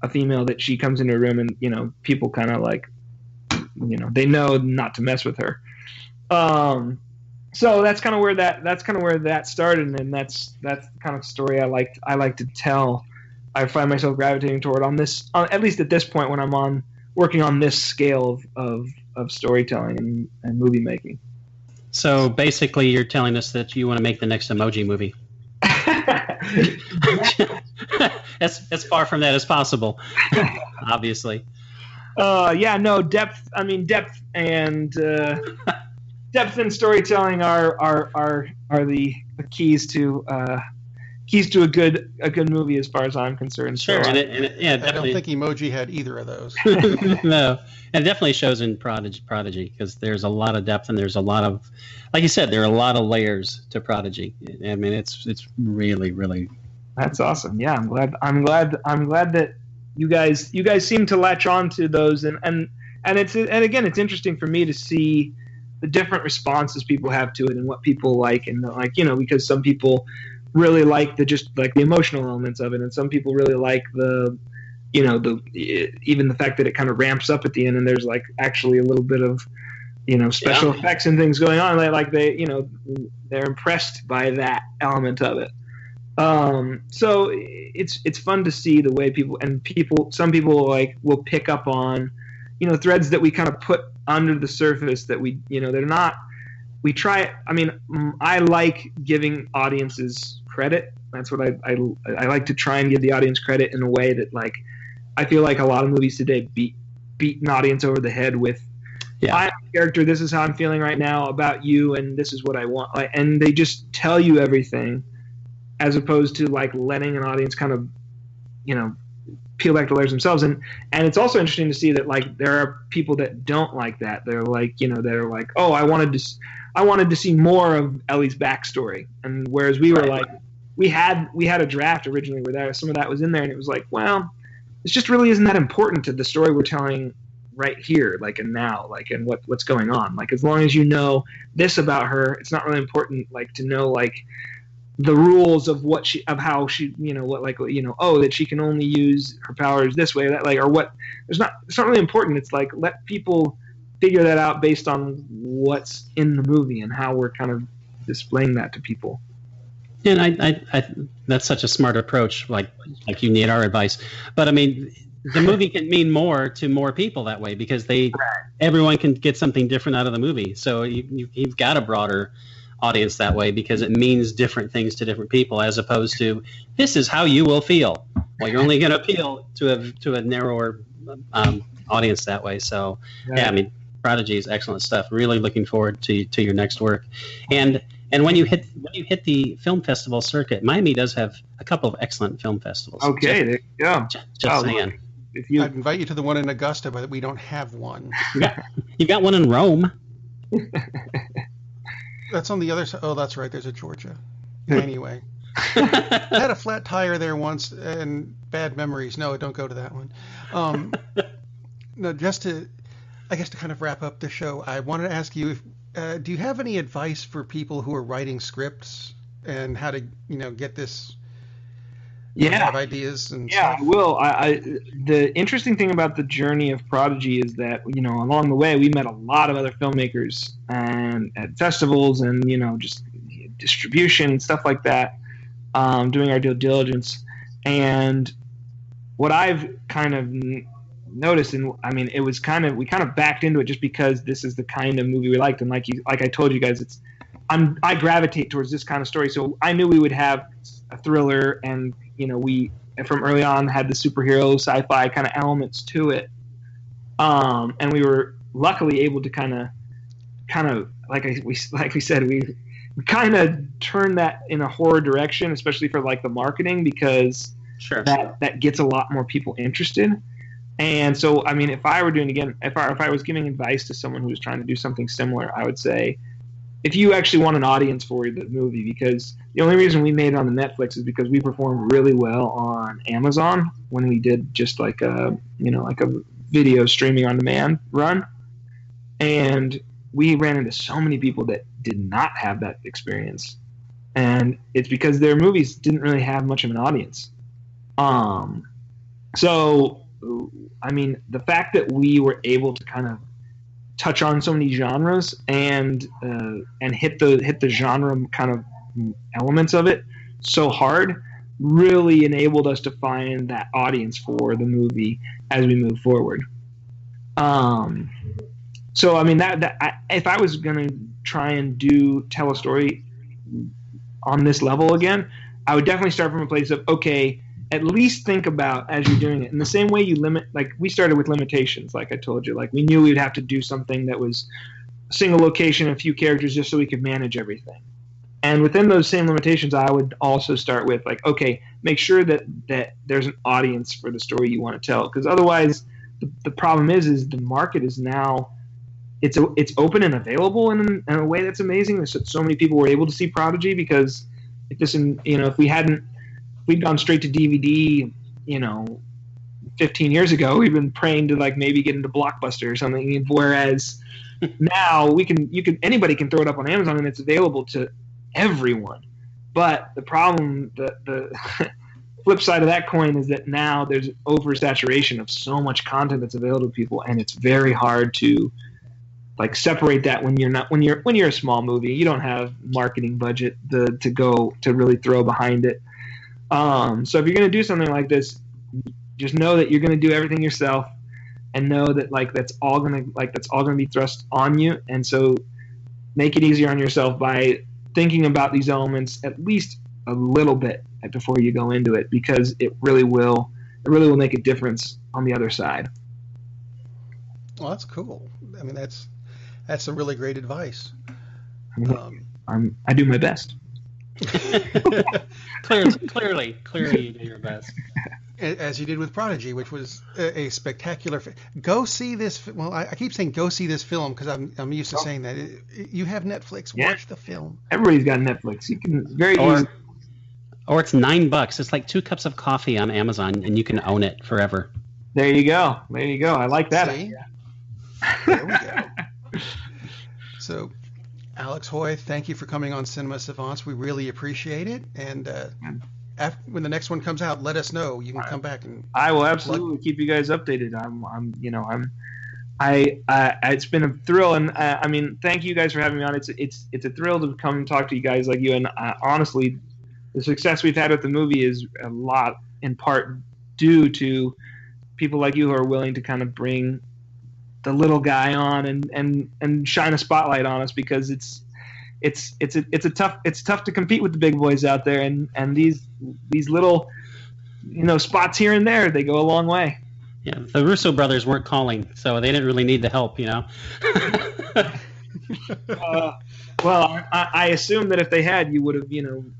a female that she comes into a room and people kind of like they know not to mess with her. So that's kind of where that started, and that's the kind of story I like to tell. I find myself gravitating toward at least at this point when I'm working on this scale of storytelling and movie making. So basically, you're telling us that you want to make the next Emoji movie. as far from that as possible, obviously. Depth. I mean, depth and storytelling are the keys to keys to a good movie as far as I'm concerned. Sure, So, yeah, I definitely. don't think Emoji had either of those. No, and it definitely shows in Prodigy because there's a lot of depth and there's a lot of, like you said, there are a lot of layers to Prodigy. I mean, it's really, really. That's awesome. Yeah, I'm glad that you guys seem to latch on to those, and again, it's interesting for me to see the different responses people have to it and what people like, and because some people really like the emotional elements of it, and some people really like even the fact that it kind of ramps up at the end and there's like actually a little bit of special effects and things going on, they're impressed by that element of it. So it's fun to see the way some people will pick up on threads that we kind of put under the surface that they're not. We try. I mean, I like giving audiences credit. That's what I like to try and give the audience credit in a way that I feel like a lot of movies today beat an audience over the head with, I'm a character, this is how I'm feeling right now about you, and this is what I want. And they just tell you everything, as opposed to letting an audience kind of, peel back the layers themselves. And it's also interesting to see that there are people that don't like that. They're oh, I wanted to see more of Ellie's backstory. And whereas we were we had a draft originally where some of that was in there, and it was well, this just really isn't that important to the story we're telling right here, and now, and what's going on. As long as you know this about her, it's not really important to know the rules of how she that she can only use her powers this way, or what. It's not really important. It's let people figure that out based on what's in the movie and how we're kind of displaying that to people. And I that's such a smart approach. Like you need our advice, but I mean, the movie can mean more to more people that way because everyone can get something different out of the movie. So you've got a broader audience that way because it means different things to different people, as opposed to this is how you will feel. Well, you're only going to appeal to a narrower audience that way. So I mean, Prodigy is excellent stuff. Really looking forward to your next work. And when you hit the film festival circuit, Miami does have a couple of excellent film festivals. Okay, there you go. Just saying. I'd invite you to the one in Augusta, but we don't have one. You got one in Rome. That's on the other side. Oh, that's right. There's a Georgia. Anyway. I had a flat tire there once and bad memories. No, don't go to that one. No, to kind of wrap up the show, I wanted to ask you, do you have any advice for people who are writing scripts and how to, get this? Have ideas and stuff? I will. The interesting thing about the journey of Prodigy is that along the way we met a lot of other filmmakers and at festivals and just distribution and stuff like that, doing our due diligence. And what I've kind of noticed, and I mean, we kind of backed into it just because this is the kind of movie we liked, and like I told you guys, I gravitate towards this kind of story. So I knew we would have a thriller, and we from early on had the superhero sci-fi kind of elements to it, and we were luckily able to kind of like we said, we kind of turned that in a horror direction, especially for the marketing, because that gets a lot more people interested. And so, I mean, if I were doing again, if I was giving advice to someone who was trying to do something similar, I would say, if you actually want an audience for the movie, because the only reason we made it on the Netflix is because we performed really well on Amazon when we did just like a video streaming on demand run, and we ran into so many people that did not have that experience, and it's because their movies didn't really have much of an audience. So, I mean, the fact that we were able to kind of touch on so many genres and hit the genre kind of elements of it so hard really enabled us to find that audience for the movie as we move forward. So I mean if I was gonna try and tell a story on this level again, I would definitely start from a place of, okay, at least think about as you're doing it in the same way you limit, like we started with limitations, like I told you, like we knew we'd have to do something that was a single location, a few characters, just so we could manage everything. And within those same limitations, I would also start with like, okay, make sure that there's an audience for the story you want to tell, because otherwise, the problem is the market is now it's open and available in a way that's amazing. There's so many people were able to see Prodigy because if we'd gone straight to DVD, 15 years ago, we've been praying to like maybe get into Blockbuster or something. Whereas now anybody can throw it up on Amazon and it's available to everyone. But the problem, the flip side of that coin is that now there's oversaturation of so much content that's available to people, and it's very hard to like separate that when you're a small movie. You don't have marketing budget to really throw behind it. So if you're going to do something like this, just know that you're going to do everything yourself, and know that like that's all going to be thrust on you. And so make it easier on yourself by thinking about these elements at least a little bit before you go into it, because it really will make a difference on the other side. Well, that's cool. I mean, that's some really great advice. I do my best. Clearly, you do your best. As you did with Prodigy, which was a spectacular. Go see this. Well, I keep saying go see this film because I'm used to saying that. You have Netflix. Yeah. Watch the film. Everybody's got Netflix. You can very easy. Or it's $9. It's like 2 cups of coffee on Amazon, and you can own it forever. There you go. I like that idea. There we go. So, Alex Haughey, thank you for coming on Cinema Savants. We really appreciate it. And when the next one comes out, let us know. You can come back and. I will absolutely keep you guys updated. It's been a thrill, and I mean, thank you guys for having me on. It's a thrill to come talk to you guys like you. And honestly, the success we've had with the movie is a lot in part due to people like you who are willing to kind of bring the little guy on and shine a spotlight on us, because it's tough to compete with the big boys out there, and these little spots here and there, they go a long way. Yeah, the Russo brothers weren't calling, so they didn't really need the help, Well, I assume that if they had, you would have,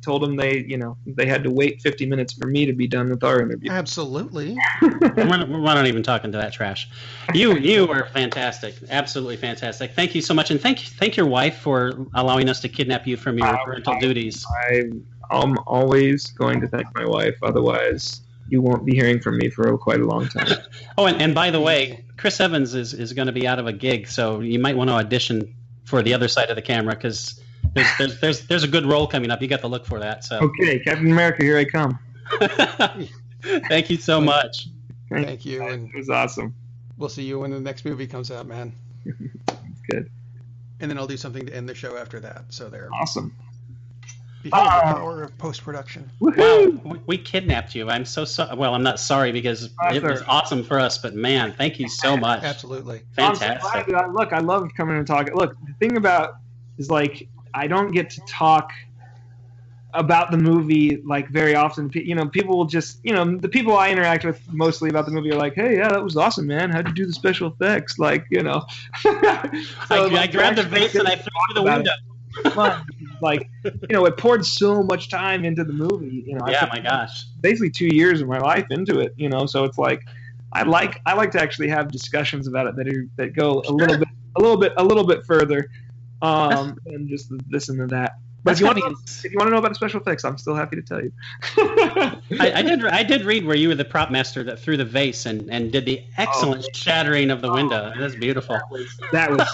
told them they had to wait 50 minutes for me to be done with our interview. Absolutely. we're not even talking to that trash. You were fantastic, absolutely fantastic. Thank you so much, and thank your wife for allowing us to kidnap you from your parental duties. I'm always going to thank my wife. Otherwise, you won't be hearing from me for quite a long time. Oh, and by the way, Chris Evans is going to be out of a gig, so you might want to audition for the other side of the camera, because there's a good role coming up. You got to look for that. So okay, Captain America, here I come. Thank you so much. Thank you. And it was awesome. We'll see you when the next movie comes out, man. Good. And then I'll do something to end the show after that. So there. Awesome. Behold the power of post-production. Wow, we kidnapped you. I'm so sorry. Well, I'm not sorry, because it was awesome for us. But man, thank you so much. Absolutely. Fantastic. Look, I love coming and talking. Look, the thing about is like I don't get to talk about the movie like very often. People will just the people I interact with mostly about the movie are like, hey, yeah, that was awesung, man. How'd you do the special effects? Like so, I grabbed the vase and I threw it through the window. Like it poured so much time into the movie. Yeah, my gosh. Basically 2 years of my life into it. So it's like I like to actually have discussions about it that go a little bit further than just this and that. But if you want to know about the special effects, I'm still happy to tell you. I did read where you were the prop master that threw the vase and did the excellent shattering of the window. That's beautiful. That was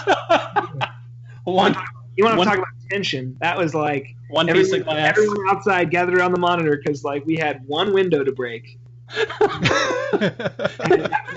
one. You want to talk about tension? That was like one piece of glass. Everyone outside gathered around the monitor because like we had one window to break,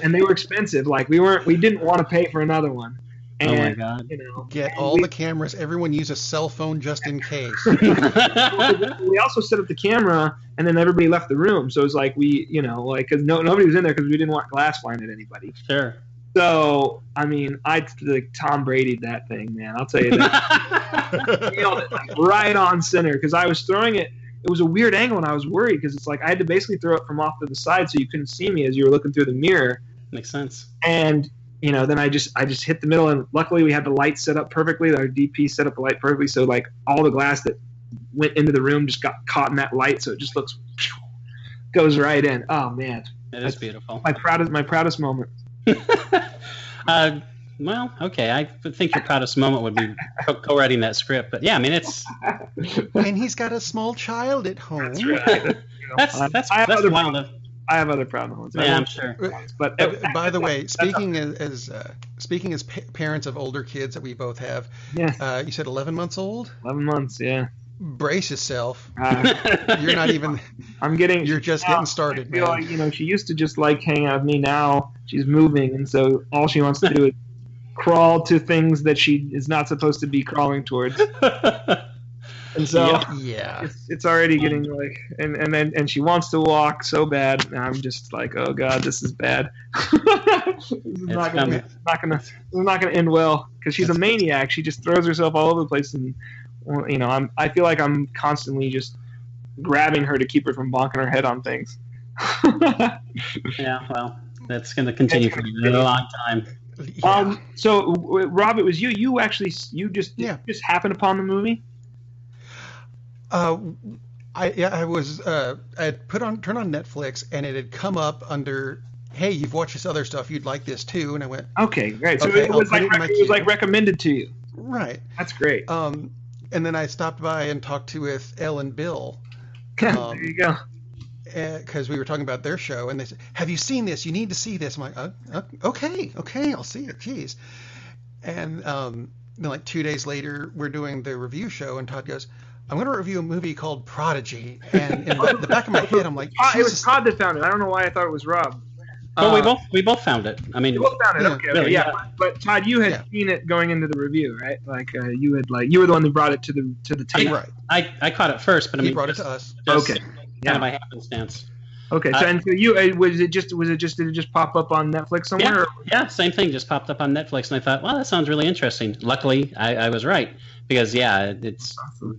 and they were expensive. Like we didn't want to pay for another one. And, oh my God! Get all the cameras. Everyone use a cell phone just in case. We also set up the camera, and then everybody left the room. So it was like because nobody was in there because we didn't want glass flying at anybody. Sure. So I mean, I like Tom Brady'd that thing, man. I'll tell you that. Nailed it, like, right on center, because I was throwing it. It was a weird angle, and I was worried because it's like I had to basically throw it from off to the side so you couldn't see me as you were looking through the mirror. Makes sense. And then I just hit the middle, and luckily we had the light set up perfectly. Our DP set up the light perfectly, so like all the glass that went into the room, just got caught in that light, so it just goes right in. Oh man, That's beautiful. My proudest moment. Well, okay. I think your proudest moment would be co-writing that script, but yeah, I mean, it's. And he's got a small child at home. That's right. That's wild. I have other proud moments. Yeah, I'm sure. But by the way, speaking as parents of older kids that we both have, yeah, you said 11 months old. 11 months, yeah. Brace yourself. You're not even. You're just getting started. I feel like she used to just like hang out with me. Now she's moving, and so all she wants to do is crawl to things that she is not supposed to be crawling towards. And so it's already getting like, and she wants to walk so bad, and I'm just like, oh god, this is bad. This is not gonna end well, because she's a maniac. She just throws herself all over the place, and I feel like I'm constantly just grabbing her to keep her from bonking her head on things. Yeah, well, that's going to continue for a long time. Yeah. So Rob, it was you. You just happened upon the movie. I had turned on Netflix, and it had come up under, hey, you've watched this other stuff, you'd like this too, and I went, okay, great. So it was like recommended to you. Right. That's great. And then I stopped by and talked with Elle and Bill. There you go. Because we were talking about their show, and they said, have you seen this? You need to see this. I'm like, okay, I'll see it. Jeez. And then like 2 days later, we're doing the review show, and Todd goes, I'm going to review a movie called Prodigy. And in the back of my head, I'm like, it was Todd that found it. I don't know why I thought it was Rob. Well, we both found it. I mean, we both found it. Yeah, okay, really, yeah. But Todd, you had seen it going into the review, right? Like you were the one who brought it to the tape. Right. I caught it first, but I mean, he brought it to us. Okay. Yeah. Kind of by happenstance. Okay, so and so you did it just pop up on Netflix somewhere? Yeah, same thing. Just popped up on Netflix, and I thought, well, that sounds really interesting. Luckily, I was right, because it's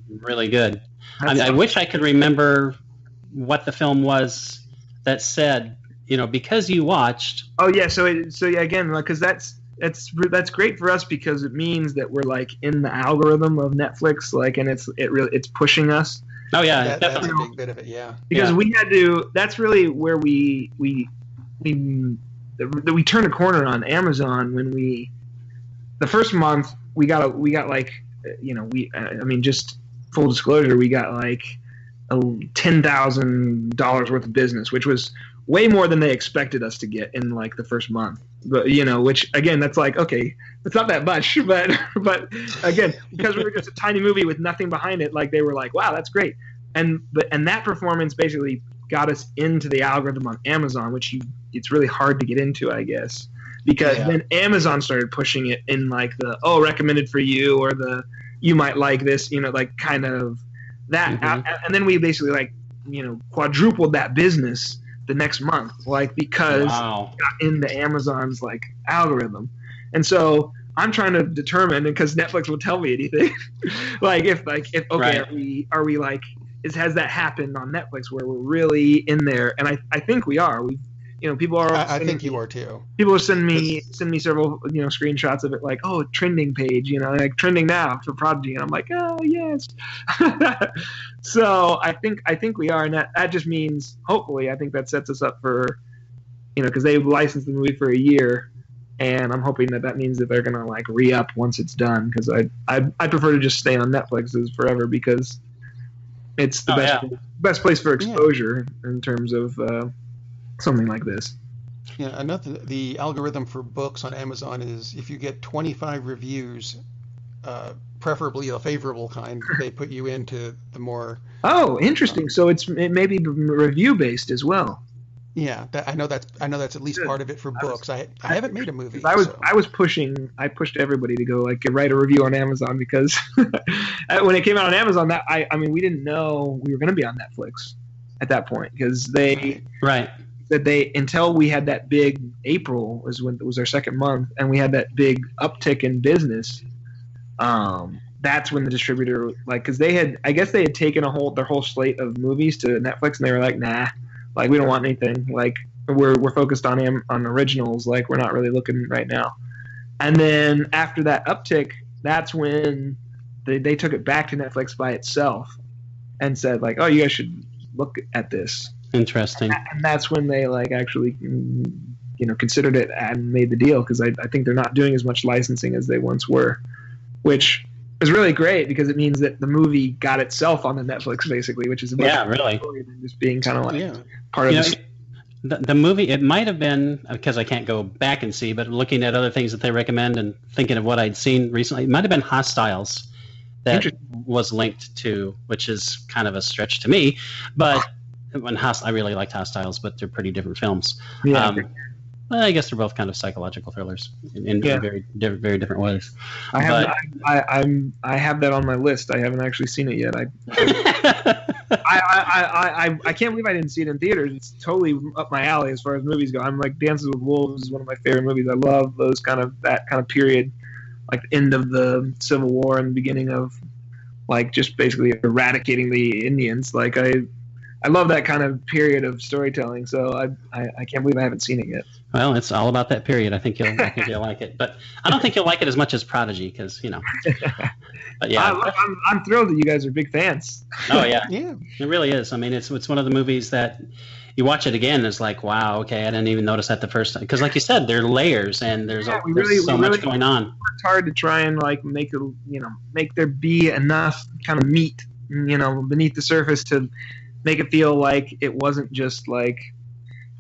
really good. I wish I could remember what the film was that said, because you watched. Oh yeah, so again, because that's great for us, because it means that we're like in the algorithm of Netflix, like, and it's pushing us. Oh yeah, that's a big bit of it, yeah. Because we had to. That's really where we turned a corner on Amazon when the first month we got like just full disclosure, we got like $10,000 worth of business, which was way more than they expected us to get in like the first month. But which again, that's like, okay, it's not that much, but again, because we were just a tiny movie with nothing behind it, like they were like, wow, that's great. And that performance basically got us into the algorithm on Amazon, which it's really hard to get into, I guess, because then Amazon started pushing it in like the recommended for you, or the you might like this, like kind of that. And then we basically like quadrupled that business the next month, like, because it got into Amazon's like algorithm. And so I'm trying to determine, because Netflix will tell me anything, if right. are we like, has that happened on Netflix where we're really in there? And I think we are. People are. I think you are too. People will send me several screenshots of it, like, trending page, like trending now for Prodigy, and I'm like, oh yes. So I think we are, and that just means, hopefully, I think that sets us up for, because they've licensed the movie for a year, and I'm hoping that means that they're gonna like re-up once it's done, because I prefer to just stay on Netflix's forever, because it's the best place for exposure in terms of something like this. Yeah, the algorithm for books on Amazon is if you get 25 reviews, preferably a favorable kind, they put you into the more. Oh, interesting. So it may be review based as well. Yeah, I know that's at least part of it for books. I haven't made a movie. I pushed everybody to go like write a review on Amazon, because when it came out on Amazon, that I mean we didn't know we were going to be on Netflix at that point, because they until we had that big April was our second month, and we had that big uptick in business. That's when the distributor, like, because they had taken their whole slate of movies to Netflix, and they were like, nah, like, we don't want anything, like, we're focused on originals, like, we're not really looking right now. And then after that uptick, that's when they took it back to Netflix by itself and said like, oh, you guys should look at this. Interesting. And that's when they like actually, considered it and made the deal, because I think they're not doing as much licensing as they once were, which is really great because it means that the movie got itself on the Netflix basically, which is a much really story than just being kind of like part of the movie. It might have been, because I can't go back and see, but looking at other things that they recommend and thinking of what I'd seen recently, it might have been Hostiles that was linked to, which is kind of a stretch to me, but I really liked Hostiles, but they're pretty different films. Yeah. Well, I guess they're both kind of psychological thrillers in very different ways. I have that on my list. I haven't actually seen it yet. I can't believe I didn't see it in theaters. It's totally up my alley as far as movies go. I'm like, Dances with Wolves is one of my favorite movies. I love that kind of period, like the end of the Civil War and the beginning of like just basically eradicating the Indians. Like I love that kind of period of storytelling, so I can't believe I haven't seen it yet. Well, it's all about that period. I think you'll like it, but I don't think you'll like it as much as Prodigy, because But yeah, I'm thrilled that you guys are big fans. Oh yeah, Yeah. it really is. I mean, it's one of the movies that you watch it again, and it's like, wow, okay, I didn't even notice that the first time, because like you said, there are layers and there's so much going on. Worked hard to try and like make there be enough kind of meat, beneath the surface to make it feel like it wasn't just like,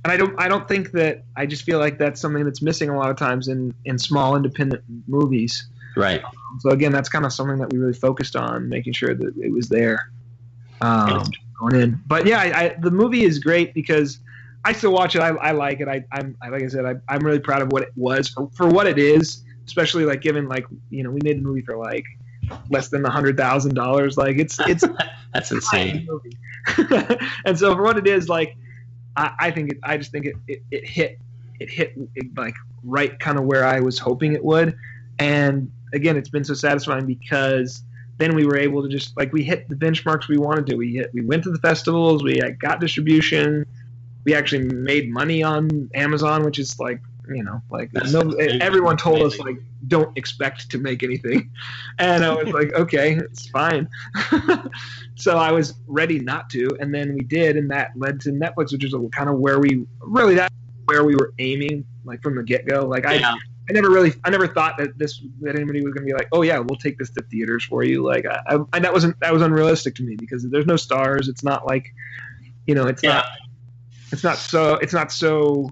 and I don't think that, I just feel like that's something that's missing a lot of times in small independent movies. Right. So again, that's kind of something that we really focused on, making sure that it was there going in. But yeah, the movie is great because I still watch it. I like it. I'm like I said, I'm really proud of what it was for what it is, especially like given like, we made the movie for like less than $100,000. Like it's that's insane. And so for what it is, like I just think it hit like right kind of where I was hoping it would. And again, it's been so satisfying because then we were able to just like, we hit the benchmarks we wanted to. We went to the festivals, we got distribution, we actually made money on Amazon, which is like, everyone told us like, don't expect to make anything, and I was like, okay, it's fine. So I was ready not to, and then we did, and that led to Netflix, which is kind of where we were aiming, like from the get go. Like I never thought that anybody was going to be like, oh yeah, we'll take this to theaters for you. Like that was unrealistic to me because there's no stars. It's not like, it's not so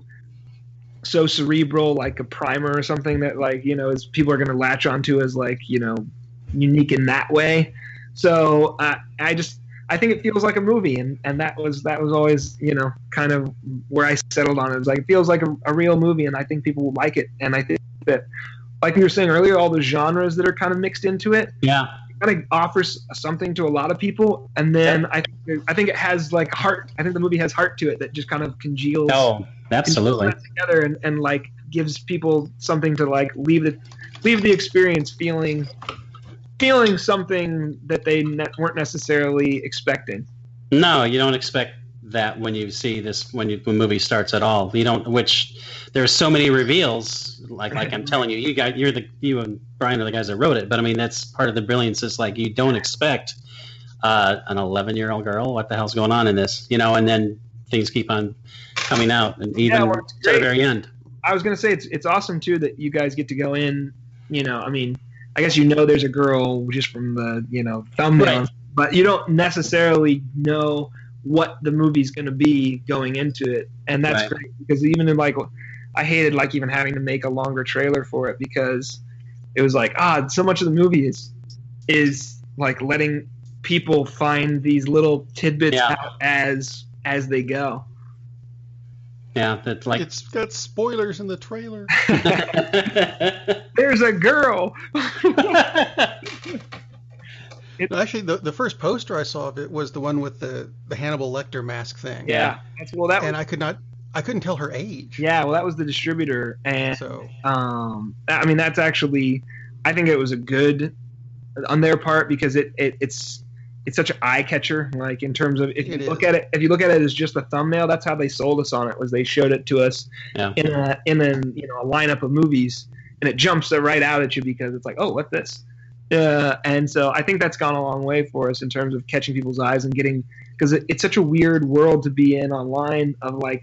cerebral like a Primer or something that like, is people are going to latch onto as like, unique in that way. So I think it feels like a movie, and that was always, kind of where I settled on it. It was like, it feels like a real movie, and I think people will like it. And I think that, like you were saying earlier, all the genres that are kind of mixed into it, it kind of offers something to a lot of people. And then I think it has like heart. I think the movie has heart to it that just kind of congeals. Oh, absolutely. Together and like gives people something to like leave the experience feeling something that they weren't necessarily expecting. No, you don't expect that when you see this, when the movie starts at all. You don't, which there's so many reveals, like I'm telling you, you and Brian are the guys that wrote it, but I mean, that's part of the brilliance is like, you don't expect an 11-year-old girl, what the hell's going on in this, and then things keep on coming out, and even to the very end. I was going to say, it's awesome too that you guys get to go in, I mean, I guess there's a girl just from the thumbnail, right, but you don't necessarily know what the movie's going to be going into it, and that's right, great because even in like, I hated like even having to make a longer trailer for it because it was like so much of the movie is like letting people find these little tidbits out as they go. Yeah, that's like it's got spoilers in the trailer. There's a girl. Actually, the first poster I saw of it was the one with the Hannibal Lecter mask thing. Yeah, I couldn't tell her age. Yeah, well, that was the distributor, and so I mean, that's actually, I think it was a good on their part because it's such an eye catcher. Like in terms of if you look at it as just a thumbnail, that's how they sold us on it. Was they showed it to us in a lineup of movies, and it jumps right out at you because it's like, oh, what's this? And so I think that's gone a long way for us in terms of catching people's eyes and getting, because it's such a weird world to be in online of like,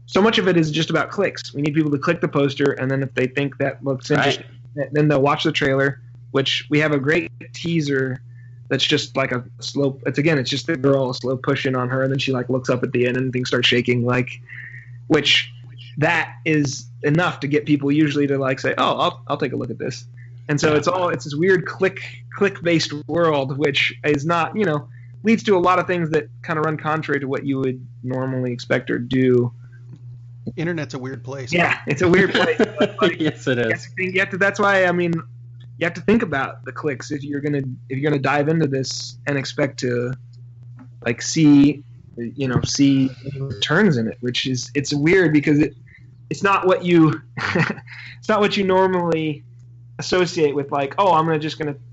so much of it is just about clicks. We need people to click the poster, and then if they think that looks interesting, then they'll watch the trailer, which we have a great teaser that's just like a slow, it's just the girl slow pushing on her, and then she like looks up at the end and things start shaking, like, which that is enough to get people usually to like say, oh, I'll take a look at this. And so it's this weird click based world, which is not, leads to a lot of things that kind of run contrary to what you would normally expect or do. Internet's a weird place. Yeah, it's a weird place. Like, yes, it is. That's why, I mean, you have to think about the clicks if you're gonna dive into this and expect to like see returns in it, which is, it's weird because it's not what you it's not what you normally associate with, like, oh,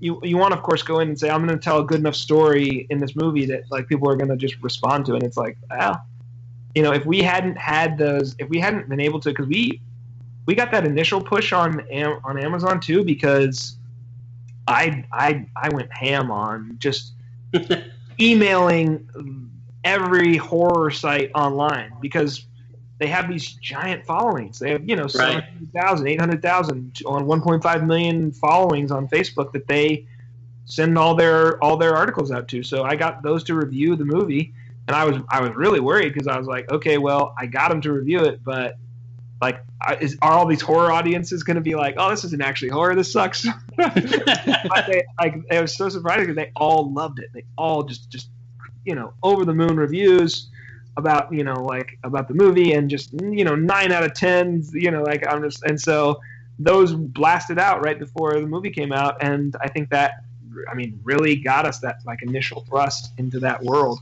you want to of course go in and say, I'm going to tell a good enough story in this movie that like people are going to just respond to it. And it's like, well, if we hadn't been able to, because we got that initial push on Amazon too, because I went ham on just emailing every horror site online, because they have these giant followings. They have, 700,000, 800,000 on 1.5 million followings on Facebook that they send all their articles out to. So I got those to review the movie, and I was really worried, because I was like, okay, well, I got them to review it, but like, are all these horror audiences going to be like, oh, this isn't actually horror, this sucks? But it was so surprising because they all loved it. They all just over the moon reviews about about the movie, and just 9 out of 10, and so those blasted out right before the movie came out, and I think that, I mean, really got us that like initial thrust into that world.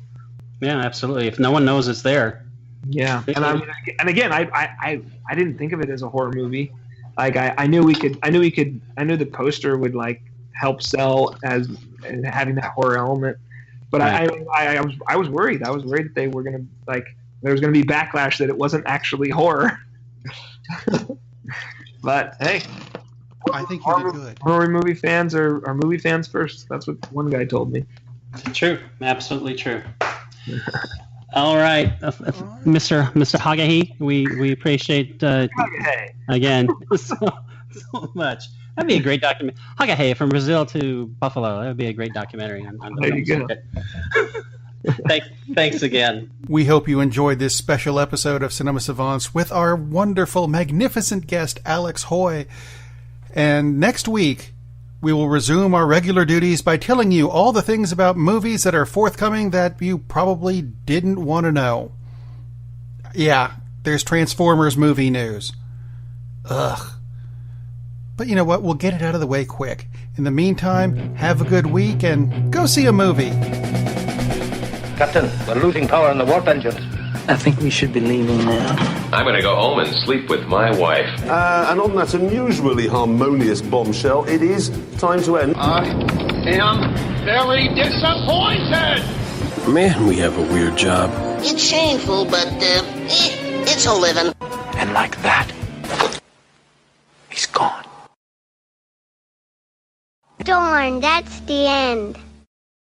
Yeah, absolutely. If no one knows it's there. Yeah, and again, I didn't think of it as a horror movie. Like I knew the poster would like help sell as having that horror element. But I was worried. I was worried that they were gonna there was gonna be backlash that it wasn't actually horror. But hey, I think you did good. Horror movie fans are movie fans first. That's what one guy told me. True, absolutely true. All right, Mr. Haughey, we appreciate again so much. That'd be a great document. Haughey, from Brazil to Buffalo. That would be a great documentary. There you go. Thanks again. We hope you enjoyed this special episode of Cinema Savants with our wonderful, magnificent guest, Alex Haughey. And next week, we will resume our regular duties by telling you all the things about movies that are forthcoming that you probably didn't want to know. Yeah, there's Transformers movie news. Ugh. But you know what? We'll get it out of the way quick. In the meantime, have a good week and go see a movie. Captain, we're losing power in the warp engines. I think we should be leaving now. I'm going to go home and sleep with my wife. And on that unusually harmonious bombshell, it is time to end. I am very disappointed! Man, we have a weird job. It's shameful, but, it's a living. And like that, he's gone. Darn, that's the end.